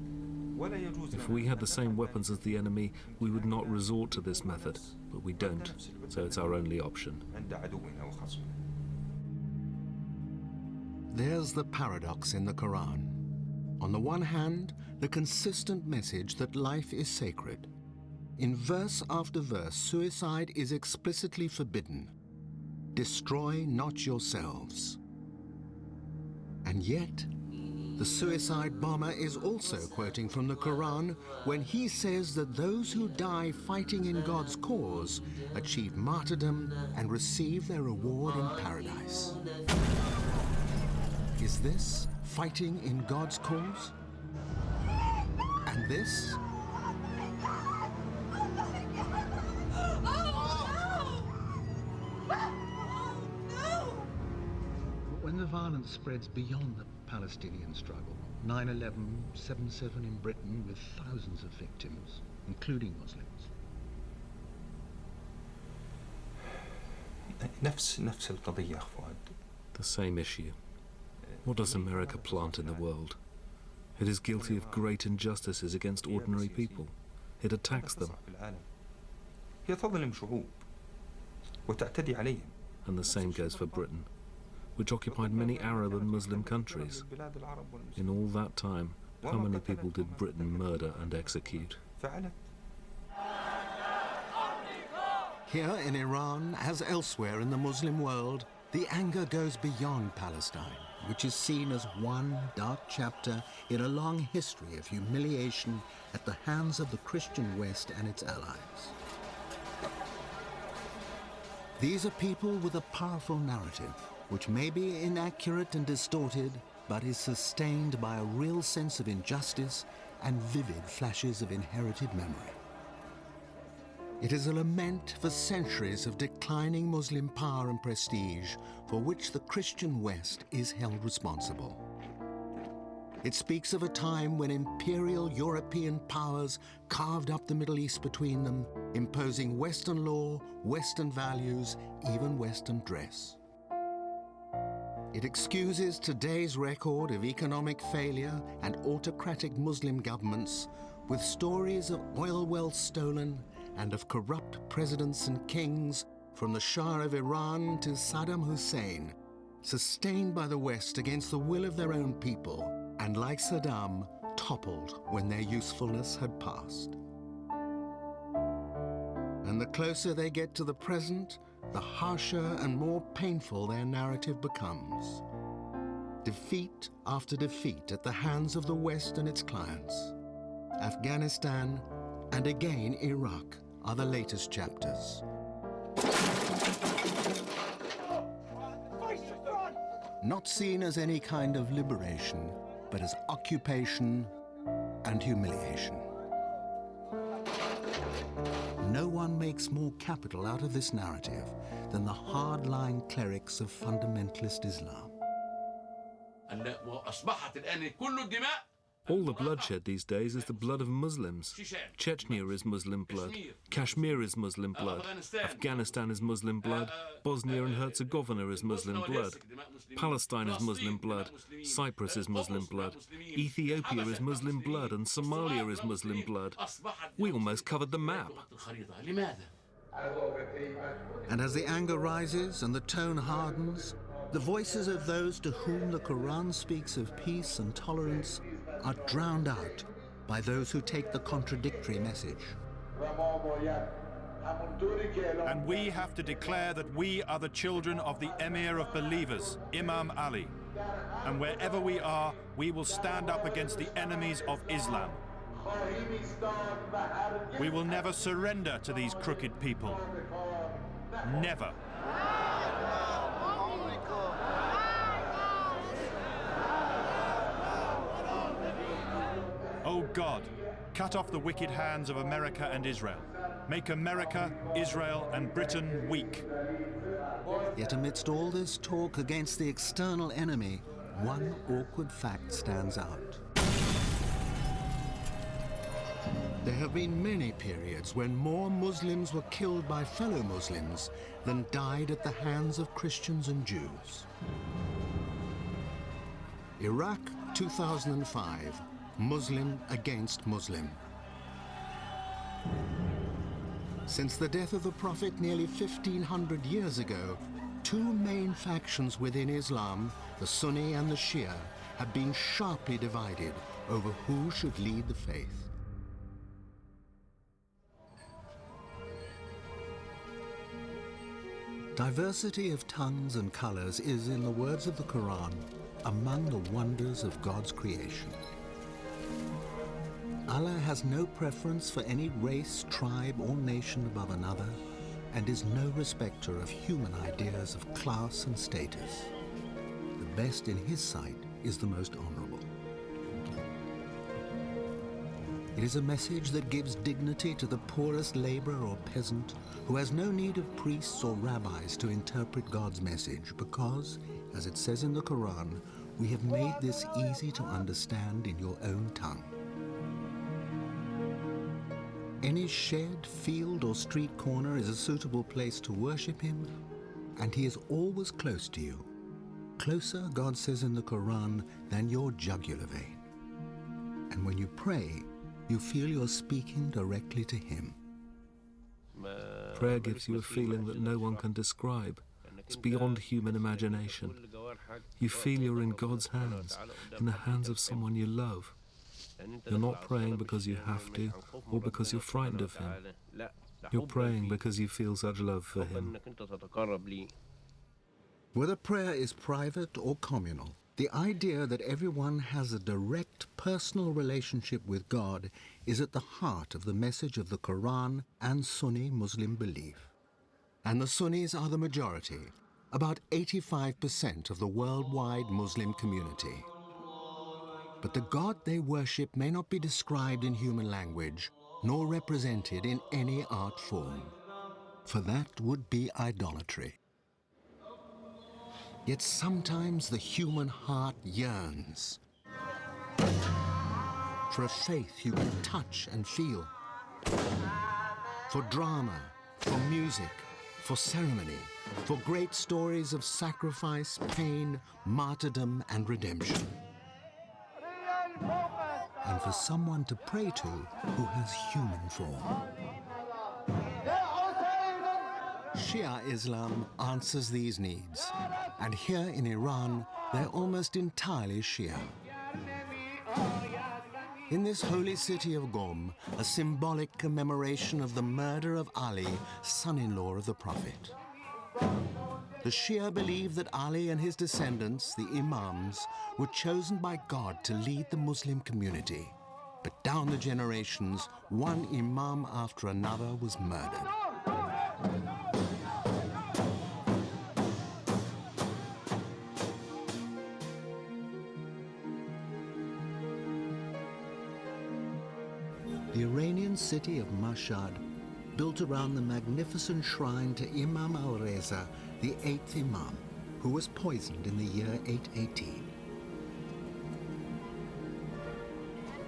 If we had the same weapons as the enemy, we would not resort to this method, but we don't, so it's our only option. There's the paradox in the Quran. On the one hand, the consistent message that life is sacred. In verse after verse, suicide is explicitly forbidden. Destroy not yourselves. And yet, the suicide bomber is also quoting from the Quran when he says that those who die fighting in God's cause achieve martyrdom and receive their reward in paradise. Is this fighting in God's cause? And this? When the violence spreads beyond the Palestinian struggle, 9/11, 7/7 in Britain with thousands of victims, including Muslims. نفس القضية أخوان. The same issue. What does America plant in the world? It is guilty of great injustices against ordinary people. It attacks them. هي تظلم شعوب وتعتدي عليهم. And the same goes for Britain, which occupied many Arab and Muslim countries. In all that time, how many people did Britain murder and execute? Here in Iran, as elsewhere in the Muslim world, the anger goes beyond Palestine, which is seen as one dark chapter in a long history of humiliation at the hands of the Christian West and its allies. These are people with a powerful narrative, which may be inaccurate and distorted, but is sustained by a real sense of injustice and vivid flashes of inherited memory. It is a lament for centuries of declining Muslim power and prestige for which the Christian West is held responsible. It speaks of a time when imperial European powers carved up the Middle East between them, imposing Western law, Western values, even Western dress. It excuses today's record of economic failure and autocratic Muslim governments with stories of oil wells stolen and of corrupt presidents and kings from the Shah of Iran to Saddam Hussein, sustained by the West against the will of their own people, and like Saddam, toppled when their usefulness had passed. And the closer they get to the present, the harsher and more painful their narrative becomes. Defeat after defeat at the hands of the West and its clients. Afghanistan and again Iraq are the latest chapters. Not seen as any kind of liberation, but as occupation and humiliation. No one makes more capital out of this narrative than the hard-line clerics of fundamentalist Islam. All the bloodshed these days is the blood of Muslims. Chechnya is Muslim blood, Kashmir is Muslim blood, Afghanistan is Muslim blood, Bosnia and Herzegovina is Muslim blood, Palestine is Muslim blood, Cyprus is Muslim blood, Ethiopia is Muslim blood, and Somalia is Muslim blood. We almost covered the map. And as the anger rises and the tone hardens, the voices of those to whom the Quran speaks of peace and tolerance are drowned out by those who take the contradictory message. And we have to declare that we are the children of the Emir of Believers, Imam Ali. And wherever we are, we will stand up against the enemies of Islam. We will never surrender to these crooked people. Never. Oh God, cut off the wicked hands of America and Israel. Make America, Israel, and Britain weak. Yet amidst all this talk against the external enemy, one awkward fact stands out. There have been many periods when more Muslims were killed by fellow Muslims than died at the hands of Christians and Jews. Iraq, 2005. Muslim against Muslim. Since the death of the Prophet nearly 1,500 years ago, two main factions within Islam, the Sunni and the Shia, have been sharply divided over who should lead the faith. Diversity of tongues and colors is, in the words of the Quran, among the wonders of God's creation. Allah has no preference for any race, tribe, or nation above another, and is no respecter of human ideas of class and status. The best in His sight is the most honorable. It is a message that gives dignity to the poorest laborer or peasant who has no need of priests or rabbis to interpret God's message because, as it says in the Quran, we have made this easy to understand in your own tongue. Any shed, field, or street corner is a suitable place to worship Him, and He is always close to you. Closer, God says in the Quran, than your jugular vein. And when you pray, you feel you're speaking directly to Him. Prayer gives you a feeling that no one can describe. It's beyond human imagination. You feel you're in God's hands, in the hands of someone you love. You're not praying because you have to, or because you're frightened of Him. You're praying because you feel such love for Him. Whether prayer is private or communal, the idea that everyone has a direct personal relationship with God is at the heart of the message of the Quran and Sunni Muslim belief. And the Sunnis are the majority, about 85% of the worldwide Muslim community. But the God they worship may not be described in human language, nor represented in any art form, for that would be idolatry. Yet sometimes the human heart yearns for a faith you can touch and feel, for drama, for music, for ceremony, for great stories of sacrifice, pain, martyrdom, and redemption. And for someone to pray to who has human form. Shia Islam answers these needs, and here in Iran, they're almost entirely Shia. In this holy city of Qom, a symbolic commemoration of the murder of Ali, son-in-law of the Prophet. The Shia believe that Ali and his descendants, the Imams, were chosen by God to lead the Muslim community. But down the generations, one Imam after another was murdered. The Iranian city of Mashhad, built around the magnificent shrine to Imam al-Reza, the 8th Imam, who was poisoned in the year 818.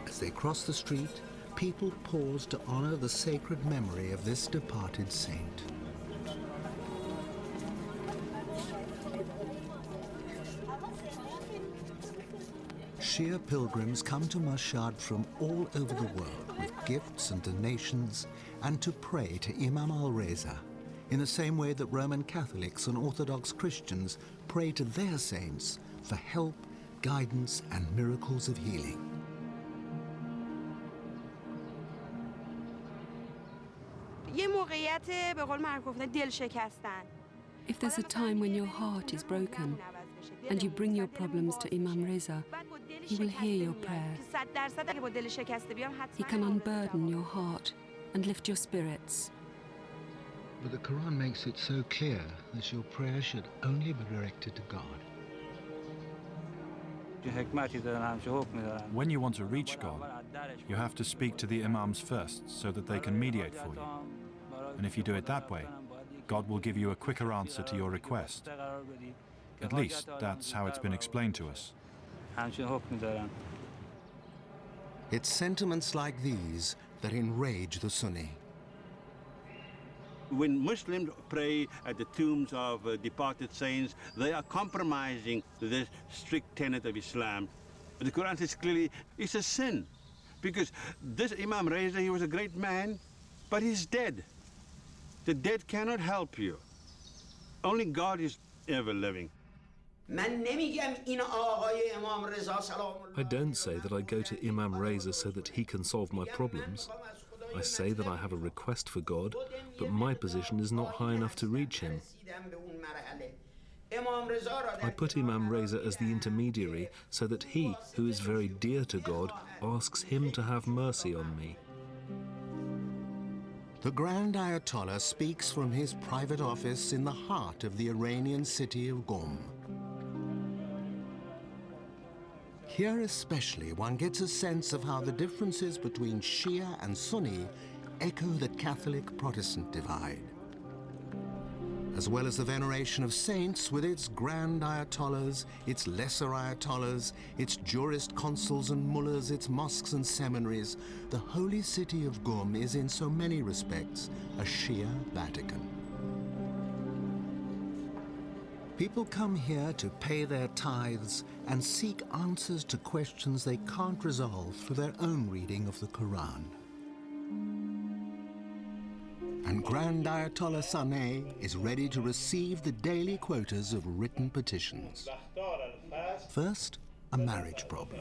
As they cross the street, people pause to honor the sacred memory of this departed saint. Shia pilgrims come to Mashhad from all over the world with gifts and donations and to pray to Imam al-Reza in the same way that Roman Catholics and Orthodox Christians pray to their saints for help, guidance, and miracles of healing. If there's a time when your heart is broken and you bring your problems to Imam Reza, he will hear your prayer. He can unburden your heart and lift your spirits. But the Quran makes it so clear that your prayer should only be directed to God. When you want to reach God, you have to speak to the Imams first so that they can mediate for you. And if you do it that way, God will give you a quicker answer to your request. At least, that's how it's been explained to us. It's sentiments like these that enrage the Sunni. When Muslims pray at the tombs of departed saints, they are compromising this strict tenet of Islam. The Quran says clearly it's a sin, because this Imam Reza, he was a great man, but he's dead. The dead cannot help you. Only God is ever living. I don't say that I go to Imam Reza so that he can solve my problems. I say that I have a request for God, but my position is not high enough to reach him. I put Imam Reza as the intermediary so that he, who is very dear to God, asks him to have mercy on me. The Grand Ayatollah speaks from his private office in the heart of the Iranian city of Qom. Here especially one gets a sense of how the differences between Shia and Sunni echo the Catholic-Protestant divide. As well as the veneration of saints with its grand ayatollahs, its lesser ayatollahs, its jurist consuls and mullahs, its mosques and seminaries, the holy city of Qom is in so many respects a Shia Vatican. People come here to pay their tithes and seek answers to questions they can't resolve through their own reading of the Quran. And Grand Ayatollah Saneh is ready to receive the daily quotas of written petitions. First, a marriage problem.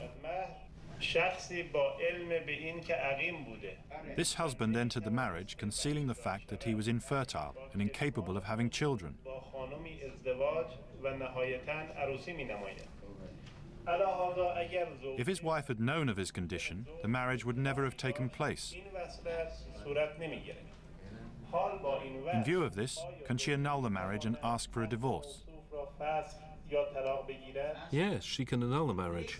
This husband entered the marriage concealing the fact that he was infertile and incapable of having children. If his wife had known of his condition, the marriage would never have taken place. In view of this, can she annul the marriage and ask for a divorce? Yes, she can annul the marriage.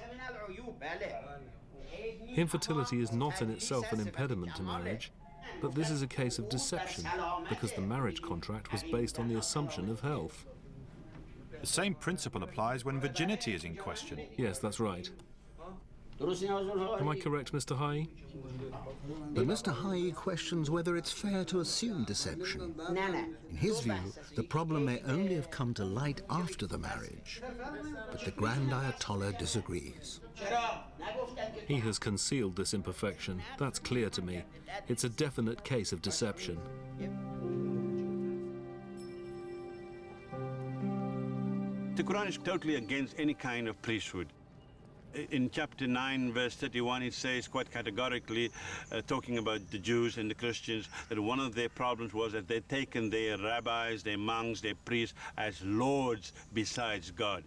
Infertility is not in itself an impediment to marriage, but this is a case of deception, because the marriage contract was based on the assumption of health. The same principle applies when virginity is in question. Yes, that's right. Am I correct, Mr. Hai? But Mr. Hai questions whether it's fair to assume deception. In his view, the problem may only have come to light after the marriage. But the Grand Ayatollah disagrees. He has concealed this imperfection. That's clear to me. It's a definite case of deception. The Quran is totally against any kind of priesthood. In chapter 9, verse 31, it says quite categorically, talking about the Jews and the Christians, that one of their problems was that they'd taken their rabbis, their monks, their priests as lords besides God.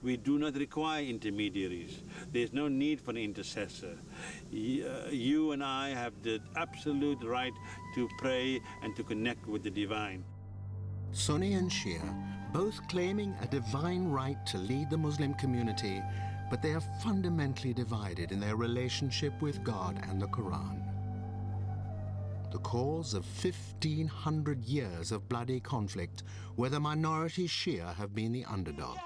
We do not require intermediaries. There's no need for an intercessor. You and I have the absolute right to pray and to connect with the divine. Sunni and Shia, both claiming a divine right to lead the Muslim community, but they are fundamentally divided in their relationship with God and the Quran. The cause of 1,500 years of bloody conflict, where the minority Shia have been the underdogs.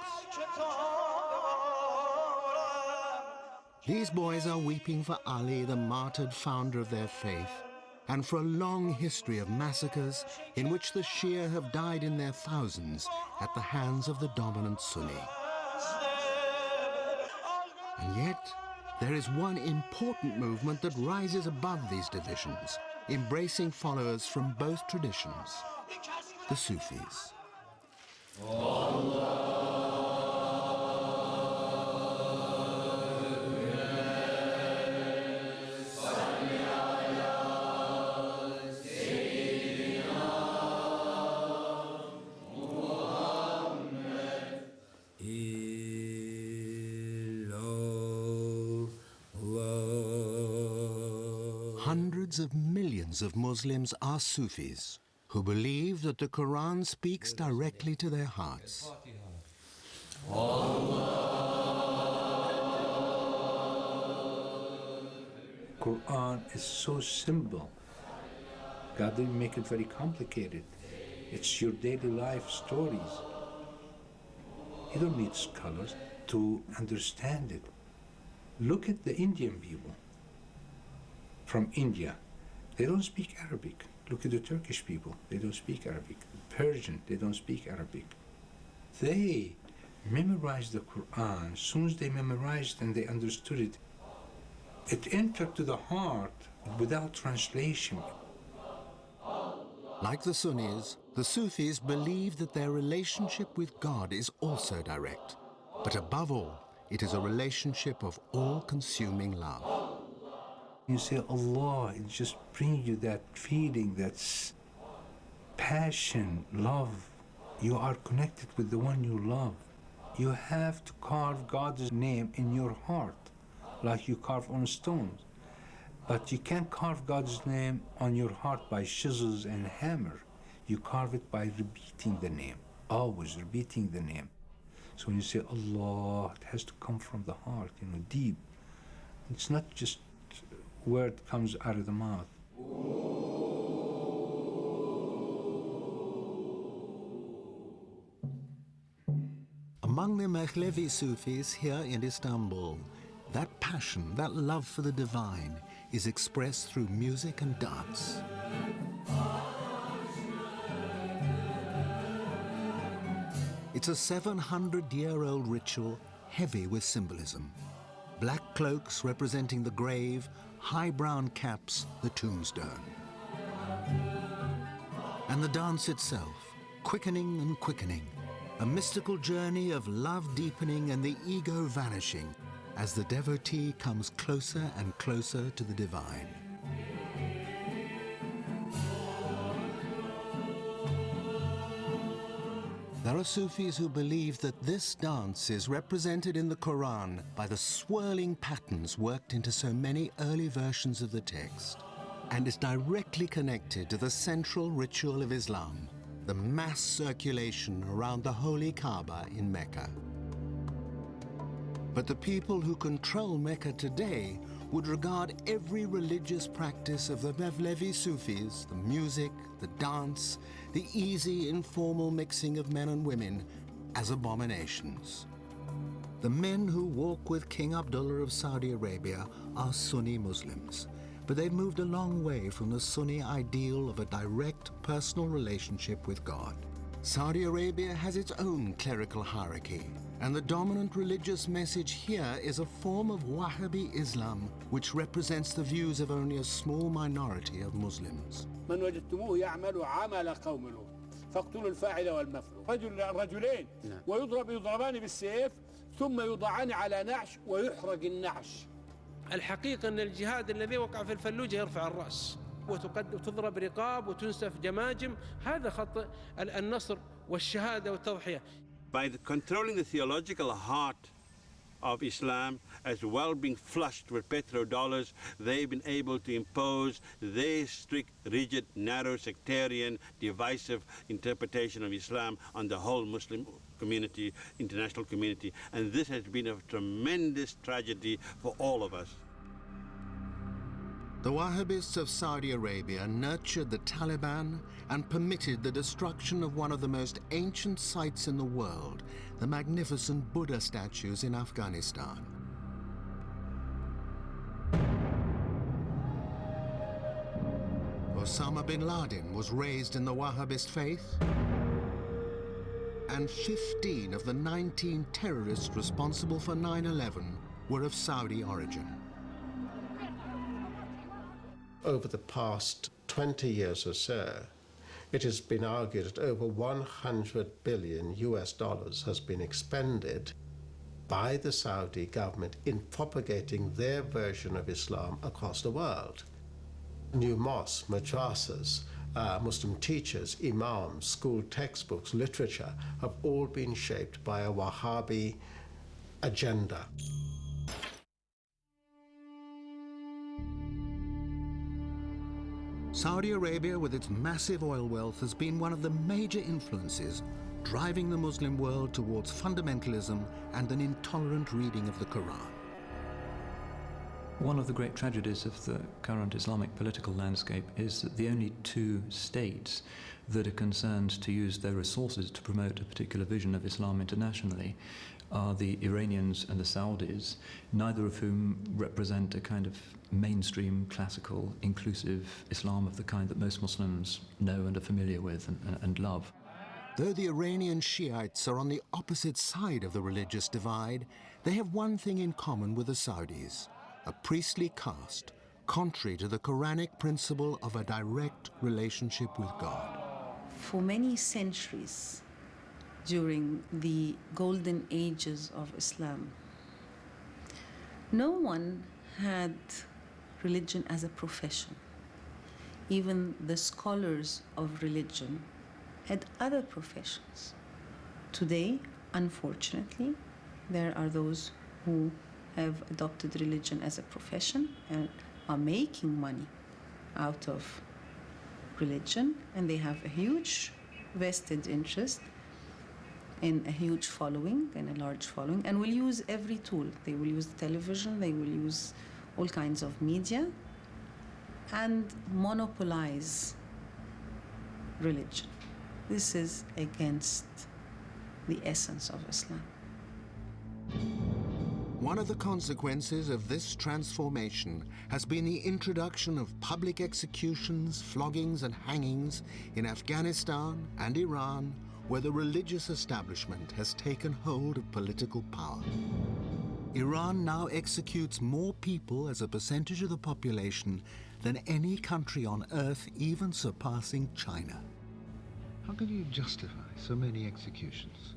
These boys are weeping for Ali, the martyred founder of their faith, and for a long history of massacres in which the Shia have died in their thousands at the hands of the dominant Sunni. And yet, there is one important movement that rises above these divisions, embracing followers from both traditions, the Sufis. Hundreds of millions of Muslims are Sufis who believe that the Quran speaks directly to their hearts. Quran is so simple. God didn't make it very complicated. It's your daily life stories. You don't need scholars to understand it. Look at the Indian people from India. They don't speak Arabic. Look at the Turkish people. They don't speak Arabic. Persian, they don't speak Arabic. They memorized the Quran. As soon as they memorized and they understood it, it entered to the heart without translation. Like the Sufis believe that their relationship with God is also direct, But above all, it is a relationship of all-consuming love. You say Allah, it just brings you that feeling, that passion, love. You are connected with the one you love. You have to carve God's name in your heart, like you carve on stones. But you can't carve God's name on your heart by chisels and hammer. You carve it by repeating the name, always repeating the name. So when you say Allah, it has to come from the heart, deep. It's not just a word comes out of the mouth. Among the Mevlevi Sufis here in Istanbul, that passion, that love for the divine, is expressed through music and dance. It's a 700-year-old ritual heavy with symbolism. Black cloaks representing the grave, high brown caps, the tombstone. And the dance itself, quickening and quickening, a mystical journey of love deepening and the ego vanishing as the devotee comes closer and closer to the divine. There are Sufis who believe that this dance is represented in the Quran by the swirling patterns worked into so many early versions of the text, and is directly connected to the central ritual of Islam, the mass circulation around the holy Kaaba in Mecca. But the people who control Mecca today would regard every religious practice of the Mevlevi Sufis, the music, the dance, the easy, informal mixing of men and women, as abominations. The men who walk with King Abdullah of Saudi Arabia are Sunni Muslims, but they've moved a long way from the Sunni ideal of a direct personal relationship with God. Saudi Arabia has its own clerical hierarchy, and the dominant religious message here is a form of Wahhabi Islam, which represents the views of only a small minority of Muslims. من وجدتموه يعمل عمل قوم لوط فاقتلوا الفاعل والمفعول رجلين يضربان بالسيف ثم يوضعان على نعش ويحرق النعش. الحقيقة أن الجهاد الذي وقع في الفلوجة يرفع الرأس وتضرب رقاب وتنسف جماجم. هذا خط النصر والشهادة والتضحية. By controlling the theological heart of Islam, as well being flushed with petrodollars, they've been able to impose their strict, rigid, narrow, sectarian, divisive interpretation of Islam on the whole Muslim community, international community. And this has been a tremendous tragedy for all of us. The Wahhabists of Saudi Arabia nurtured the Taliban and permitted the destruction of one of the most ancient sites in the world, the magnificent Buddha statues in Afghanistan. Osama bin Laden was raised in the Wahhabist faith, and 15 of the 19 terrorists responsible for 9/11 were of Saudi origin. Over the past 20 years or so, it has been argued that over $100 billion has been expended by the Saudi government in propagating their version of Islam across the world. New mosques, madrasas, Muslim teachers, imams, school textbooks, literature have all been shaped by a Wahhabi agenda. Saudi Arabia, with its massive oil wealth, has been one of the major influences driving the Muslim world towards fundamentalism and an intolerant reading of the Quran. One of the great tragedies of the current Islamic political landscape is that the only two states that are concerned to use their resources to promote a particular vision of Islam internationally are the Iranians and the Saudis, neither of whom represent a kind of mainstream, classical, inclusive Islam of the kind that most Muslims know and are familiar with and love. Though the Iranian Shiites are on the opposite side of the religious divide, they have one thing in common with the Saudis: a priestly caste, contrary to the Quranic principle of a direct relationship with God. For many centuries, during the golden ages of Islam. No one had religion as a profession. Even the scholars of religion had other professions. Today, unfortunately, there are those who have adopted religion as a profession and are making money out of religion, and they have a huge vested interest in a huge following, in a large following, and will use every tool. They will use television, they will use all kinds of media, and monopolize religion. This is against the essence of Islam. One of the consequences of this transformation has been the introduction of public executions, floggings and hangings in Afghanistan and Iran, where the religious establishment has taken hold of political power. Iran now executes more people as a percentage of the population than any country on earth, even surpassing China. How can you justify so many executions?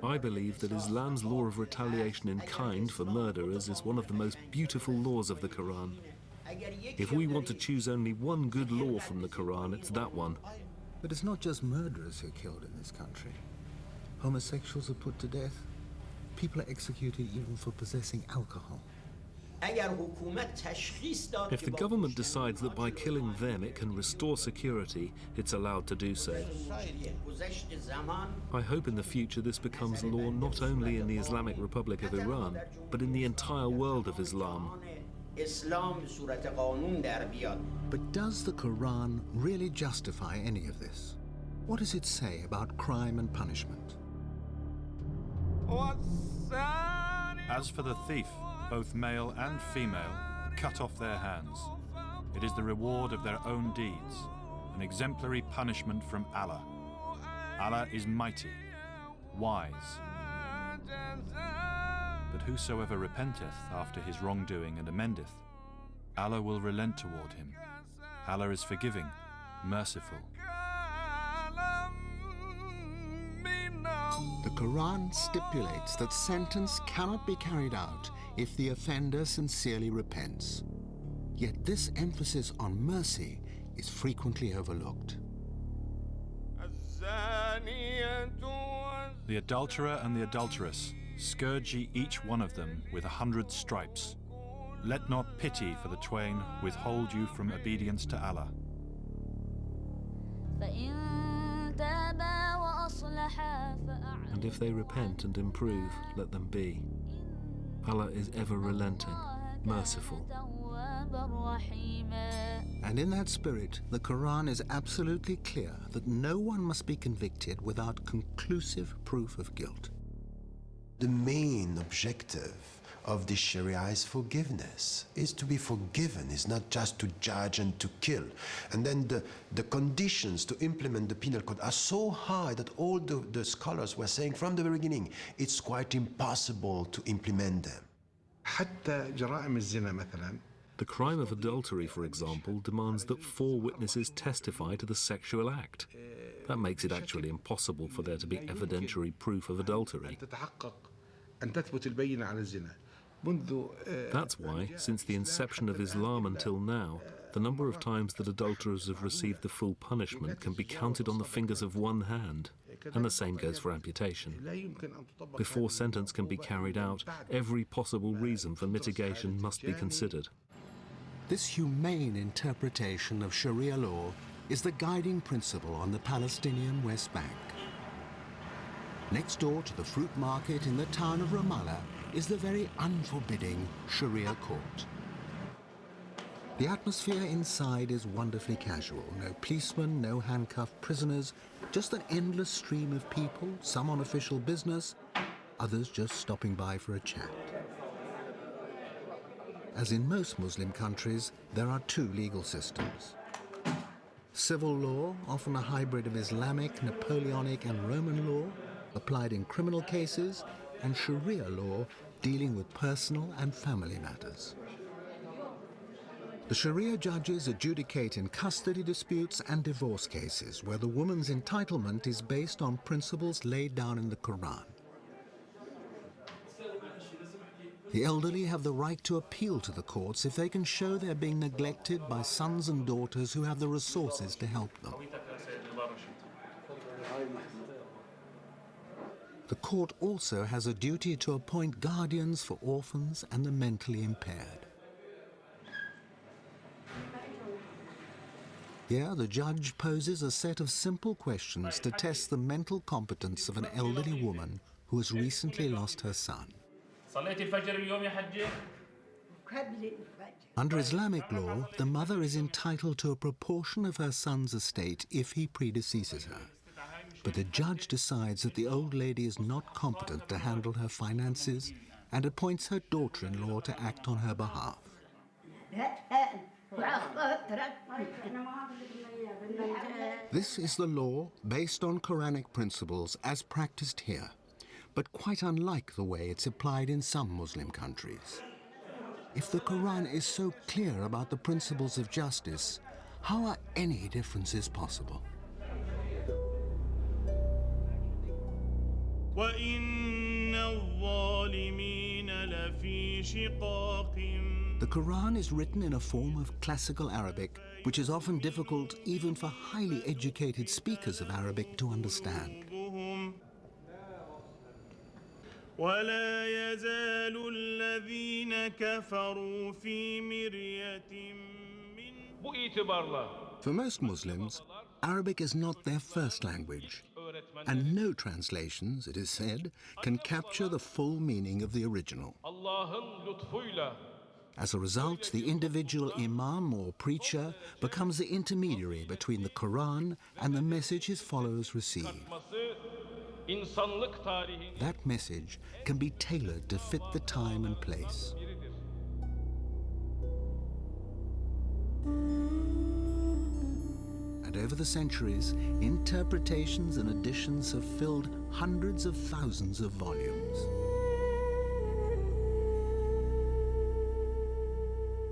I believe that Islam's law of retaliation in kind for murderers is one of the most beautiful laws of the Quran. If we want to choose only one good law from the Quran, it's that one. But it's not just murderers who are killed in this country. Homosexuals are put to death. People are executed even for possessing alcohol. If the government decides that by killing them it can restore security, it's allowed to do so. I hope in the future this becomes law not only in the Islamic Republic of Iran, but in the entire world of Islam. But does the Quran really justify any of this? What does it say about crime and punishment? As for the thief, both male and female, cut off their hands. It is the reward of their own deeds, an exemplary punishment from Allah. Allah is mighty, wise. But whosoever repenteth after his wrongdoing and amendeth, Allah will relent toward him. Allah is forgiving, merciful. The Quran stipulates that sentence cannot be carried out if the offender sincerely repents. Yet this emphasis on mercy is frequently overlooked. The adulterer and the adulteress, scourge ye each one of them with 100 stripes. Let not pity for the twain withhold you from obedience to Allah. And if they repent and improve, let them be. Allah is ever relenting, merciful. And in that spirit, the Quran is absolutely clear that no one must be convicted without conclusive proof of guilt. The main objective of the Sharia is forgiveness, is to be forgiven, is not just to judge and to kill. And then the conditions to implement the penal code are so high that all the scholars were saying from the beginning, it's quite impossible to implement them. The crime of adultery, for example, demands that 4 witnesses testify to the sexual act. That makes it actually impossible for there to be evidentiary proof of adultery. That's why, since the inception of Islam until now, the number of times that adulterers have received the full punishment can be counted on the fingers of one hand, and the same goes for amputation. Before sentence can be carried out, every possible reason for mitigation must be considered. This humane interpretation of Sharia law is the guiding principle on the Palestinian West Bank. Next door to the fruit market in the town of Ramallah is the very unforbidding Sharia court. The atmosphere inside is wonderfully casual. No policemen, no handcuffed prisoners, just an endless stream of people, some on official business, others just stopping by for a chat. As in most Muslim countries, there are 2 legal systems. Civil law, often a hybrid of Islamic, Napoleonic and Roman law, applied in criminal cases, and Sharia law dealing with personal and family matters. The Sharia judges adjudicate in custody disputes and divorce cases where the woman's entitlement is based on principles laid down in the Quran. The elderly have the right to appeal to the courts if they can show they're being neglected by sons and daughters who have the resources to help them. The court also has a duty to appoint guardians for orphans and the mentally impaired. Here, the judge poses a set of simple questions to test the mental competence of an elderly woman who has recently lost her son. Under Islamic law, the mother is entitled to a proportion of her son's estate if he predeceases her. But the judge decides that the old lady is not competent to handle her finances and appoints her daughter-in-law to act on her behalf. This is the law based on Quranic principles as practiced here, but quite unlike the way it's applied in some Muslim countries. If the Quran is so clear about the principles of justice, how are any differences possible? The Quran is written in a form of classical Arabic, which is often difficult even for highly educated speakers of Arabic to understand. For most Muslims, Arabic is not their first language, and no translations, it is said, can capture the full meaning of the original. As a result, the individual imam or preacher becomes the intermediary between the Quran and the message his followers receive. That message can be tailored to fit the time and place. And over the centuries, interpretations and additions have filled hundreds of thousands of volumes.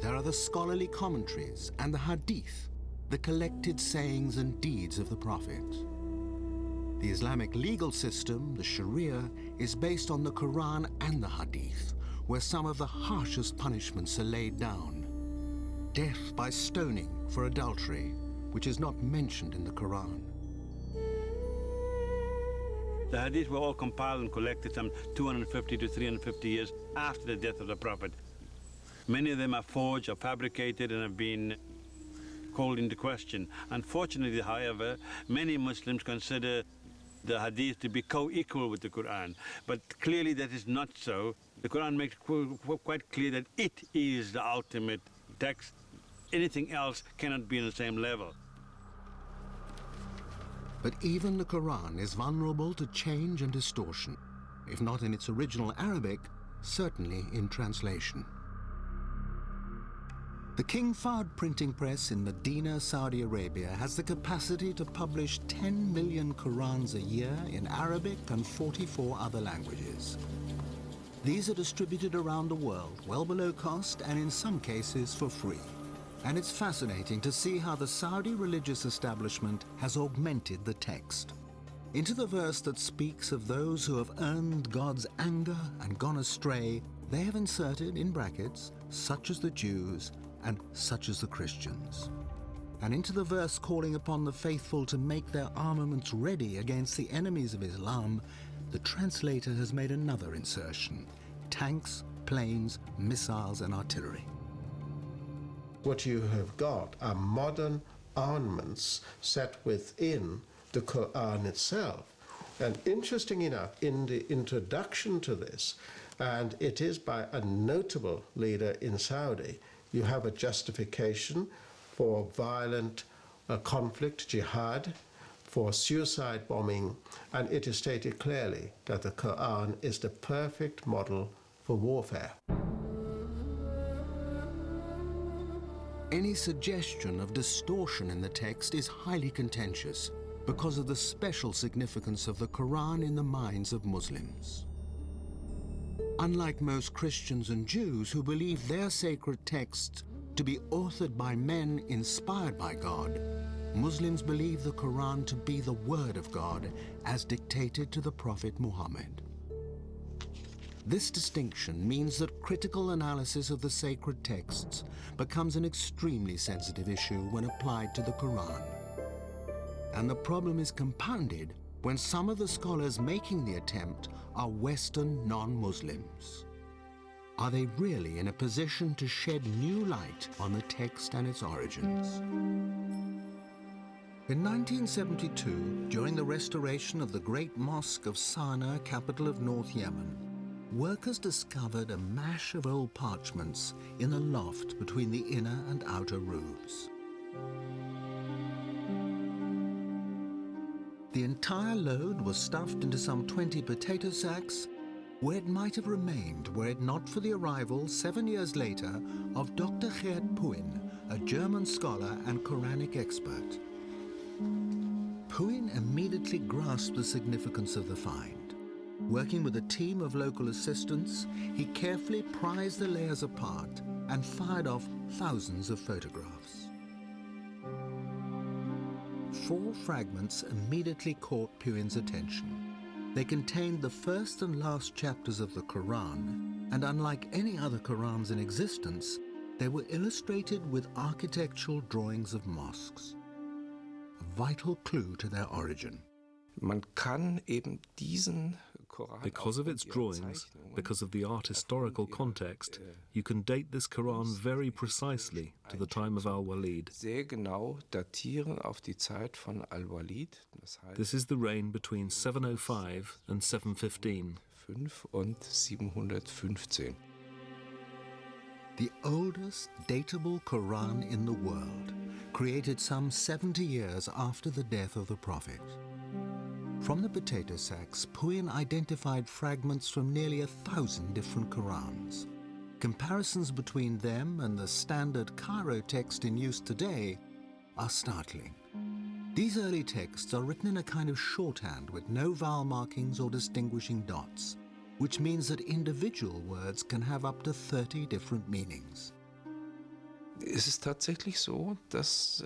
There are the scholarly commentaries and the hadith, the collected sayings and deeds of the Prophet. The Islamic legal system, the Sharia, is based on the Quran and the hadith, where some of the harshest punishments are laid down. Death by stoning for adultery, which is not mentioned in the Quran. The hadith were all compiled and collected some 250 to 350 years after the death of the Prophet. Many of them are forged or fabricated and have been called into question. Unfortunately, however, many Muslims consider the hadith to be co-equal with the Quran, but clearly that is not so. The Quran makes quite clear that it is the ultimate text. Anything else cannot be on the same level. But even the Quran is vulnerable to change and distortion, if not in its original Arabic, certainly in translation. The King Fahd printing press in Medina, Saudi Arabia has the capacity to publish 10 million Qurans a year in Arabic and 44 other languages. These are distributed around the world, well below cost and in some cases for free. And it's fascinating to see how the Saudi religious establishment has augmented the text. Into the verse that speaks of those who have earned God's anger and gone astray, they have inserted, in brackets, such as the Jews and such as the Christians. And into the verse calling upon the faithful to make their armaments ready against the enemies of Islam, the translator has made another insertion: tanks, planes, missiles and artillery. What you have got are modern armaments set within the Quran itself. And interesting enough, in the introduction to this, and it is by a notable leader in Saudi, you have a justification for violent conflict, jihad, for suicide bombing, and it is stated clearly that the Quran is the perfect model for warfare. Any suggestion of distortion in the text is highly contentious because of the special significance of the Quran in the minds of Muslims. Unlike most Christians and Jews who believe their sacred texts to be authored by men inspired by God, Muslims believe the Quran to be the word of God as dictated to the Prophet Muhammad. This distinction means that critical analysis of the sacred texts becomes an extremely sensitive issue when applied to the Quran. And the problem is compounded when some of the scholars making the attempt are Western non-Muslims. Are they really in a position to shed new light on the text and its origins? In 1972, during the restoration of the Great Mosque of Sana'a, capital of North Yemen, workers discovered a mash of old parchments in a loft between the inner and outer roofs. The entire load was stuffed into some 20 potato sacks, where it might have remained were it not for the arrival 7 years later of Dr. Geert Puin, a German scholar and Quranic expert. Puin immediately grasped the significance of the find. Working with a team of local assistants, he carefully prized the layers apart and fired off thousands of photographs. 4 fragments immediately caught Puin's attention. They contained the first and last chapters of the Quran, and unlike any other Qurans in existence, they were illustrated with architectural drawings of mosques, a vital clue to their origin. Man kann eben diesen Because of its drawings, because of the art historical context, you can date this Quran very precisely to the time of Al-Walid. sehr genau datieren auf die Zeit von Al-Walid. This is the reign between 705 and 715. 5 und 715. The oldest datable Quran in the world, created some 70 years after the death of the Prophet. From the potato sacks, Puin identified fragments from nearly 1,000 different Qurans. Comparisons between them and the standard Cairo text in use today are startling. These early texts are written in a kind of shorthand with no vowel markings or distinguishing dots, which means that individual words can have up to 30 different meanings. Es ist tatsächlich so, dass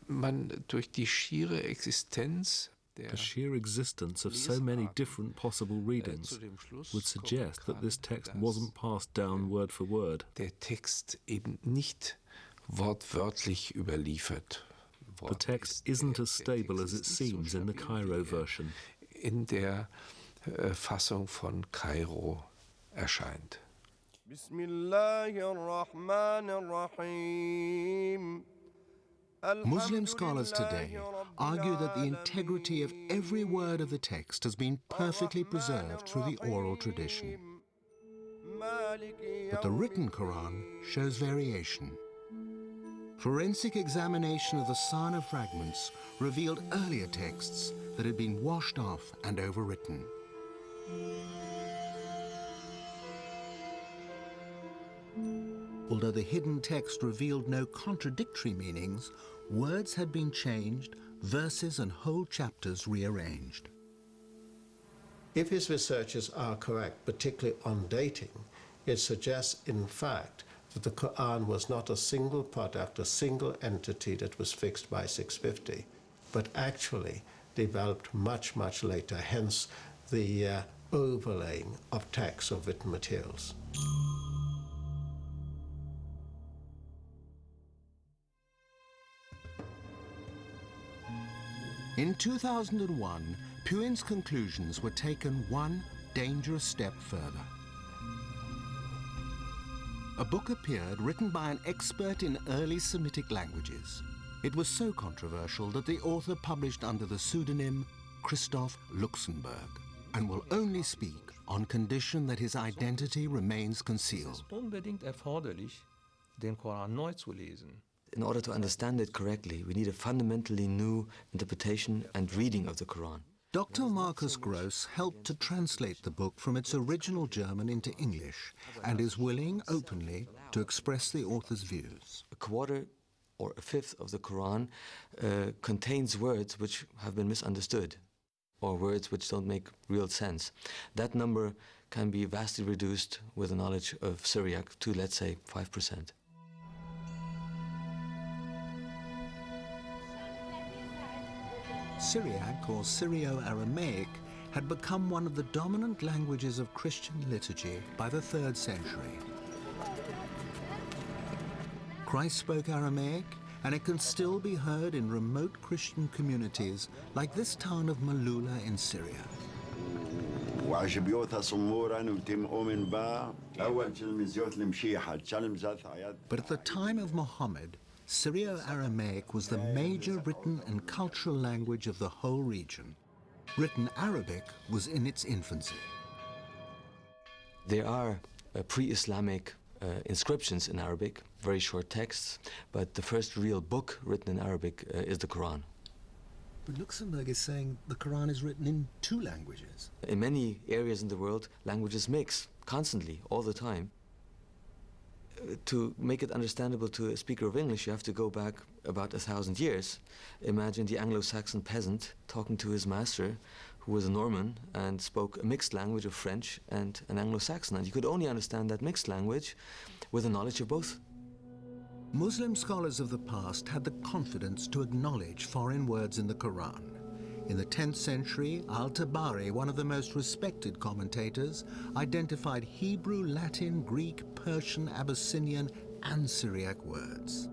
man durch die schiere Existenz The sheer existence of so many different possible readings would suggest that this text wasn't passed down word for word. Der Text eben nicht wortwörtlich überliefert. The text isn't as stable as it seems in the Cairo version. In der Fassung von Kairo erscheint. Muslim scholars today argue that the integrity of every word of the text has been perfectly preserved through the oral tradition. But the written Quran shows variation. Forensic examination of the Sana'a fragments revealed earlier texts that had been washed off and overwritten. Although the hidden text revealed no contradictory meanings, words had been changed, verses and whole chapters rearranged. If his researches are correct, particularly on dating, it suggests, in fact, that the Quran was not a single product, a single entity that was fixed by 650, but actually developed much, much later, hence the overlaying of texts of written materials. In 2001, Puin's conclusions were taken one dangerous step further. A book appeared written by an expert in early Semitic languages. It was so controversial that the author published under the pseudonym Christoph Luxemburg and will only speak on condition that his identity remains concealed. Unbedingt erforderlich, den Koran neu zu lesen. In order to understand it correctly, we need a fundamentally new interpretation and reading of the Quran. Dr. Marcus Gross helped to translate the book from its original German into English and is willing, openly, to express the author's views. A quarter or a fifth of the Quran contains words which have been misunderstood, or words which don't make real sense. That number can be vastly reduced with a knowledge of Syriac to, let's say, 5%. Syriac, or Syrio-Aramaic, had become one of the dominant languages of Christian liturgy by the 3rd century. Christ spoke Aramaic, and it can still be heard in remote Christian communities like this town of Malula in Syria. But at the time of Muhammad, Syrio-Aramaic was the major written and cultural language of the whole region. Written Arabic was in its infancy. There are pre-Islamic inscriptions in Arabic, very short texts, but the first real book written in Arabic is the Quran. But Luxemburg is saying the Quran is written in 2 languages. In many areas in the world, languages mix constantly, all the time. To make it understandable to a speaker of English, you have to go back about 1,000 years. Imagine the Anglo-Saxon peasant talking to his master, who was a Norman and spoke a mixed language of French and an Anglo-Saxon. And you could only understand that mixed language with a knowledge of both. Muslim scholars of the past had the confidence to acknowledge foreign words in the Quran. In the 10th century, Al-Tabari, one of the most respected commentators, identified Hebrew, Latin, Greek, Persian, Abyssinian, and Syriac words.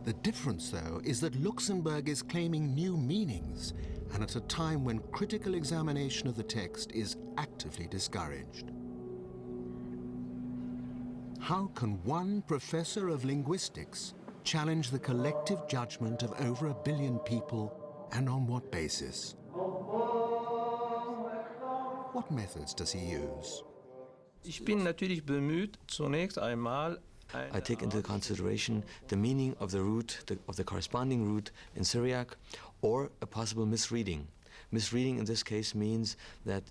The difference, though, is that Luxemburg is claiming new meanings, and at a time when critical examination of the text is actively discouraged. How can one professor of linguistics challenge the collective judgment of over 1 billion people, and on what basis? What methods does he use? Ich bin natürlich bemüht, zunächst einmal I take into consideration the meaning of the root, of the corresponding root in Syriac, or a possible misreading. Misreading in this case means that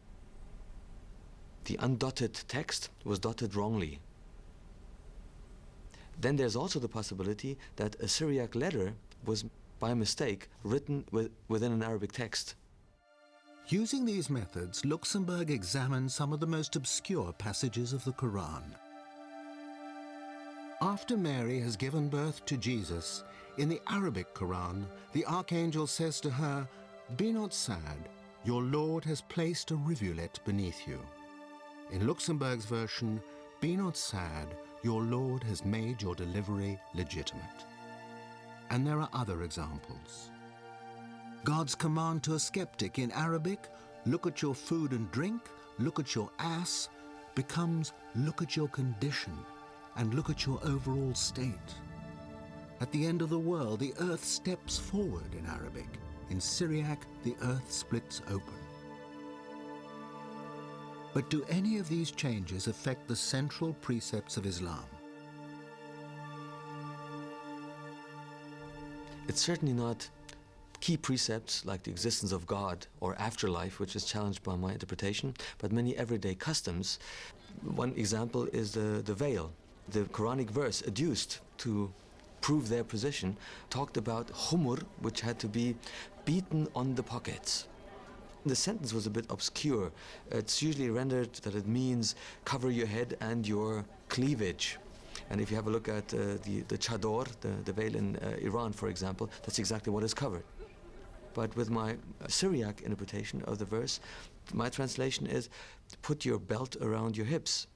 the undotted text was dotted wrongly. Then there's also the possibility that a Syriac letter was, by mistake, written within an Arabic text. Using these methods, Luxemburg examined some of the most obscure passages of the Quran. After Mary has given birth to Jesus, in the Arabic Quran, the archangel says to her, "Be not sad, your Lord has placed a rivulet beneath you." In Luxemburg's version, "Be not sad, your Lord has made your delivery legitimate." And there are other examples. God's command to a skeptic in Arabic, "Look at your food and drink, look at your ass," becomes "Look at your condition and look at your overall state." At the end of the world, the earth steps forward in Arabic. In Syriac, the earth splits open. But do any of these changes affect the central precepts of Islam? It's certainly not key precepts like the existence of God or afterlife, which is challenged by my interpretation, but many everyday customs. One example is the veil. The Quranic verse adduced to prove their position talked about humur, which had to be beaten on the pockets. The sentence was a bit obscure. It's usually rendered that it means cover your head and your cleavage. And if you have a look at the chador, the veil in Iran, for example, that's exactly what is covered. But with my Syriac interpretation of the verse, my translation is, put your belt around your hips.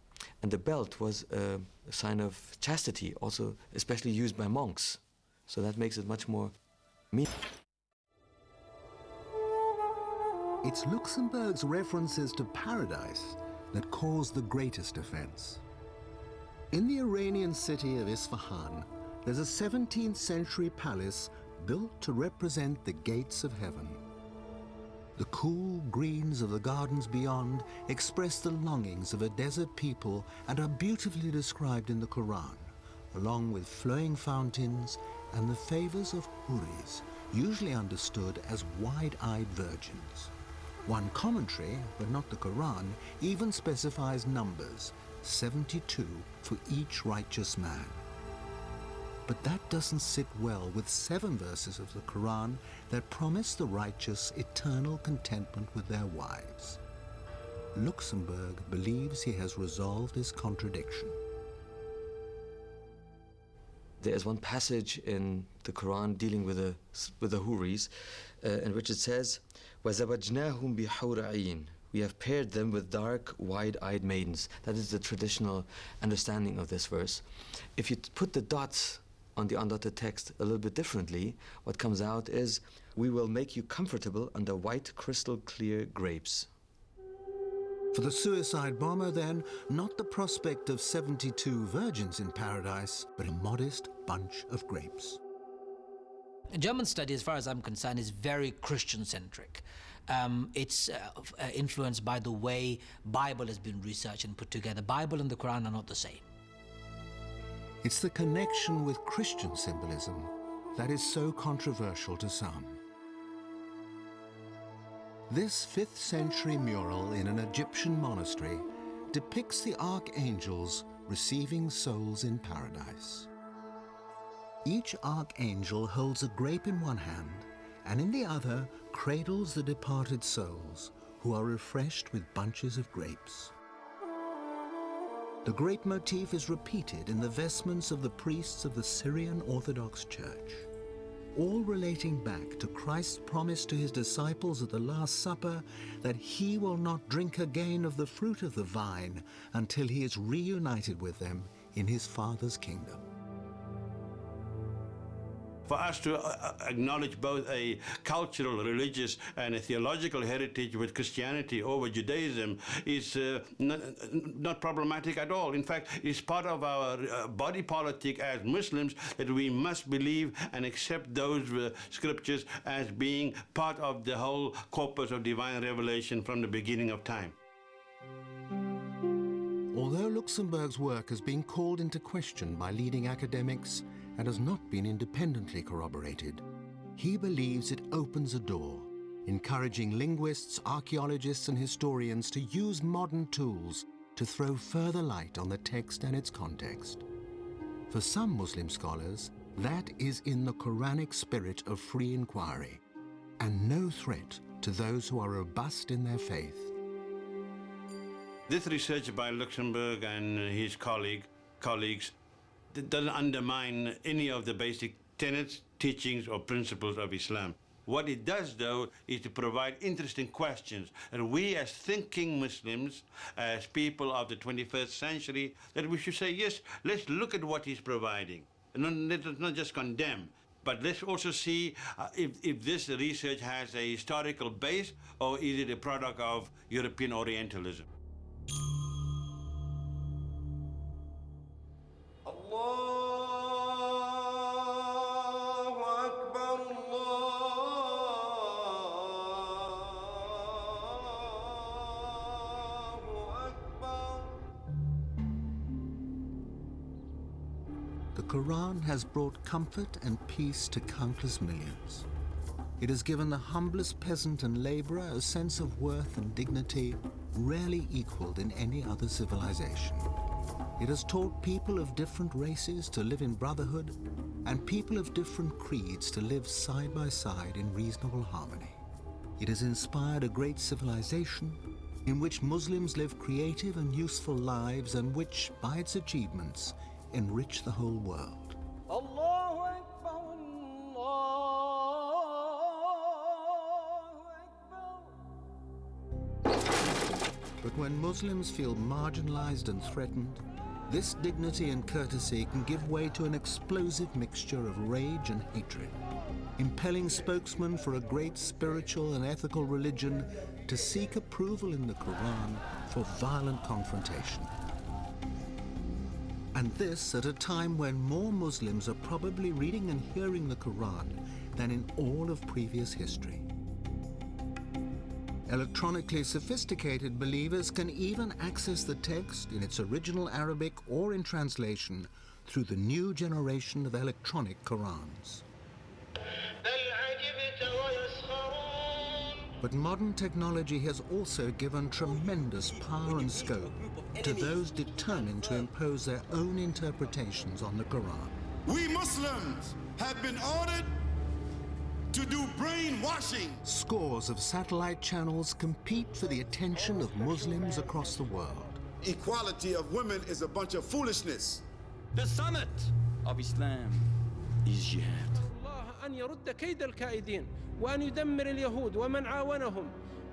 And the belt was a sign of chastity, also especially used by monks. So that makes it much more meaningful. It's Luxemburg's references to paradise that caused the greatest offense. In the Iranian city of Isfahan, there's a 17th century palace built to represent the gates of heaven. The cool greens of the gardens beyond express the longings of a desert people and are beautifully described in the Quran, along with flowing fountains and the favors of huris, usually understood as wide-eyed virgins. One commentary, but not the Quran, even specifies numbers, 72 for each righteous man. But that doesn't sit well with 7 verses of the Quran that promise the righteous eternal contentment with their wives. Luxemburg believes he has resolved his contradiction. There is one passage in the Quran dealing with the Houris, in which it says, وَزَوَجْنَاهُمْ بِحُورَ عِينٍ. We have paired them with dark, wide-eyed maidens. That is the traditional understanding of this verse. If you put the dots on the undotted text a little bit differently, what comes out is, we will make you comfortable under white, crystal-clear grapes. For the suicide bomber, then, not the prospect of 72 virgins in paradise, but a modest bunch of grapes. German study, as far as I'm concerned, is very Christian-centric. It's influenced by the way Bible has been researched and put together. Bible and the Quran are not the same. It's the connection with Christian symbolism that is so controversial to some. This 5th century mural in an Egyptian monastery depicts the archangels receiving souls in paradise. Each archangel holds a grape in one hand and in the other cradles the departed souls, who are refreshed with bunches of grapes. The grape motif is repeated in the vestments of the priests of the Syrian Orthodox Church, all relating back to Christ's promise to his disciples at the Last Supper that he will not drink again of the fruit of the vine until he is reunited with them in his Father's kingdom. For us to acknowledge both a cultural, religious, and a theological heritage with Christianity over Judaism is not problematic at all. In fact, it's part of our body politic as Muslims that we must believe and accept those scriptures as being part of the whole corpus of divine revelation from the beginning of time. Although Luxemburg's work has been called into question by leading academics and has not been independently corroborated, he believes it opens a door, encouraging linguists, archaeologists, and historians to use modern tools to throw further light on the text and its context. For some Muslim scholars, that is in the Quranic spirit of free inquiry and no threat to those who are robust in their faith. This research by Luxemburg and his colleagues doesn't undermine any of the basic tenets, teachings, or principles of Islam. What it does, though, is to provide interesting questions. And we, as thinking Muslims, as people of the 21st century, that we should say, yes, let's look at what he's providing. And let's not just condemn, but let's also see if this research has a historical base, or is it a product of European Orientalism. The Quran has brought comfort and peace to countless millions. It has given the humblest peasant and laborer a sense of worth and dignity rarely equaled in any other civilization. It has taught people of different races to live in brotherhood and people of different creeds to live side by side in reasonable harmony. It has inspired a great civilization in which Muslims live creative and useful lives and which, by its achievements, enrich the whole world. But when Muslims feel marginalized and threatened, this dignity and courtesy can give way to an explosive mixture of rage and hatred, impelling spokesmen for a great spiritual and ethical religion to seek approval in the Quran for violent confrontation. And this at a time when more Muslims are probably reading and hearing the Quran than in all of previous history. Electronically sophisticated believers can even access the text in its original Arabic or in translation through the new generation of electronic Qurans. But modern technology has also given tremendous power and scope to those determined to impose their own interpretations on the Quran. We Muslims have been ordered to do brainwashing. Scores of satellite channels compete for the attention of Muslims across the world. Equality of women is a bunch of foolishness. The summit of Islam is jihad. الله أن يرد كيد الكائدين وأن يدمر اليهود ومن عاونهم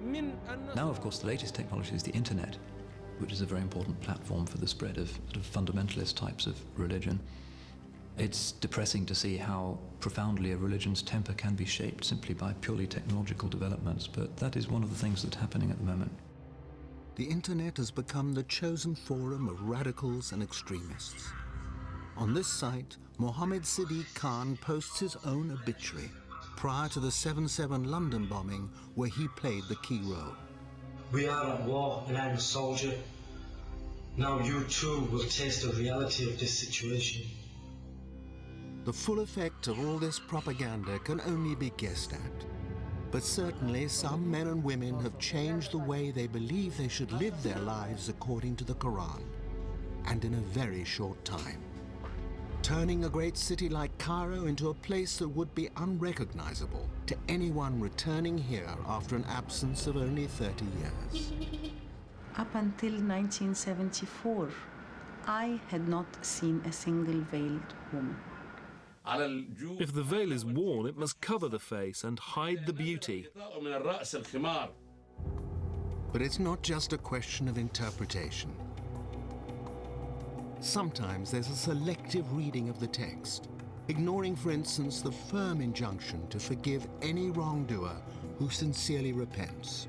من النصارى. Now, of course, the latest technology is the internet, which is a very important platform for the spread of sort of fundamentalist types of religion. It's depressing to see how profoundly a religion's temper can be shaped simply by purely technological developments, but that is one of the things that's happening at the moment. The internet has become the chosen forum of radicals and extremists. On this site, Mohammed Siddiq Khan posts his own obituary prior to the 7/7 London bombing, where he played the key role. We are at war and I'm a soldier. Now you too will taste the reality of this situation. The full effect of all this propaganda can only be guessed at. But certainly some men and women have changed the way they believe they should live their lives according to the Quran, and in a very short time. Turning a great city like Cairo into a place that would be unrecognizable to anyone returning here after an absence of only 30 years. Up until 1974, I had not seen a single veiled woman. If the veil is worn, it must cover the face and hide the beauty. But it's not just a question of interpretation. Sometimes there's a selective reading of the text, ignoring, for instance, the firm injunction to forgive any wrongdoer who sincerely repents.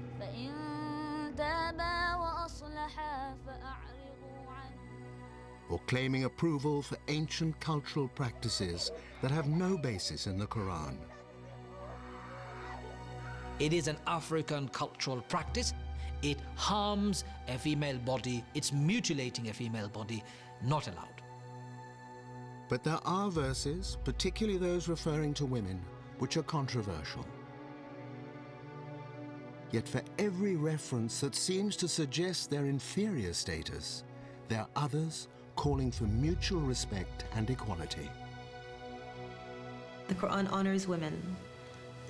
Or claiming approval for ancient cultural practices that have no basis in the Quran. It is an African cultural practice. It harms a female body. It's mutilating a female body. Not allowed. But there are verses, particularly those referring to women, which are controversial. Yet for every reference that seems to suggest their inferior status, there are others calling for mutual respect and equality. The Quran honors women.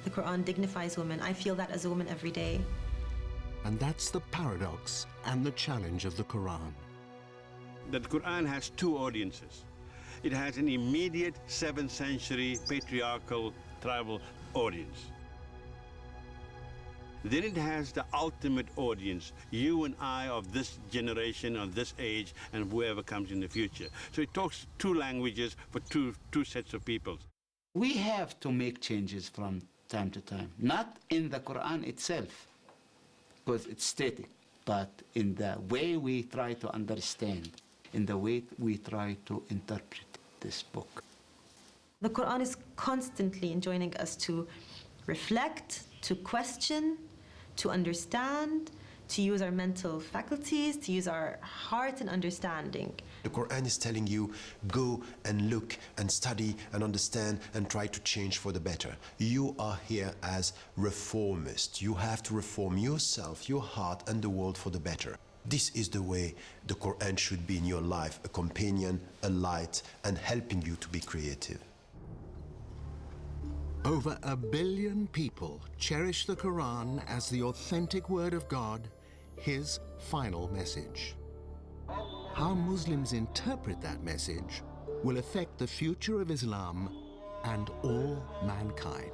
The Quran dignifies women. I feel that as a woman every day. And that's the paradox and the challenge of the Quran. The Quran has two audiences. It has an immediate 7th century patriarchal tribal audience. Then it has the ultimate audience, you and I of this generation, of this age, and whoever comes in the future. So it talks two languages for two sets of people. We have to make changes from time to time, not in the Quran itself, because it's static, but in the way we try to understand, in the way we try to interpret this book. The Quran is constantly enjoining us to reflect, to question, to understand, to use our mental faculties, to use our heart and understanding. The Quran is telling you, go and look and study and understand and try to change for the better. You are here as reformists. You have to reform yourself, your heart, and the world for the better. This is the way the Quran should be in your life, a companion, a light, and helping you to be creative. Over 1 billion people cherish the Quran as the authentic word of God, his final message. How Muslims interpret that message will affect the future of Islam and all mankind.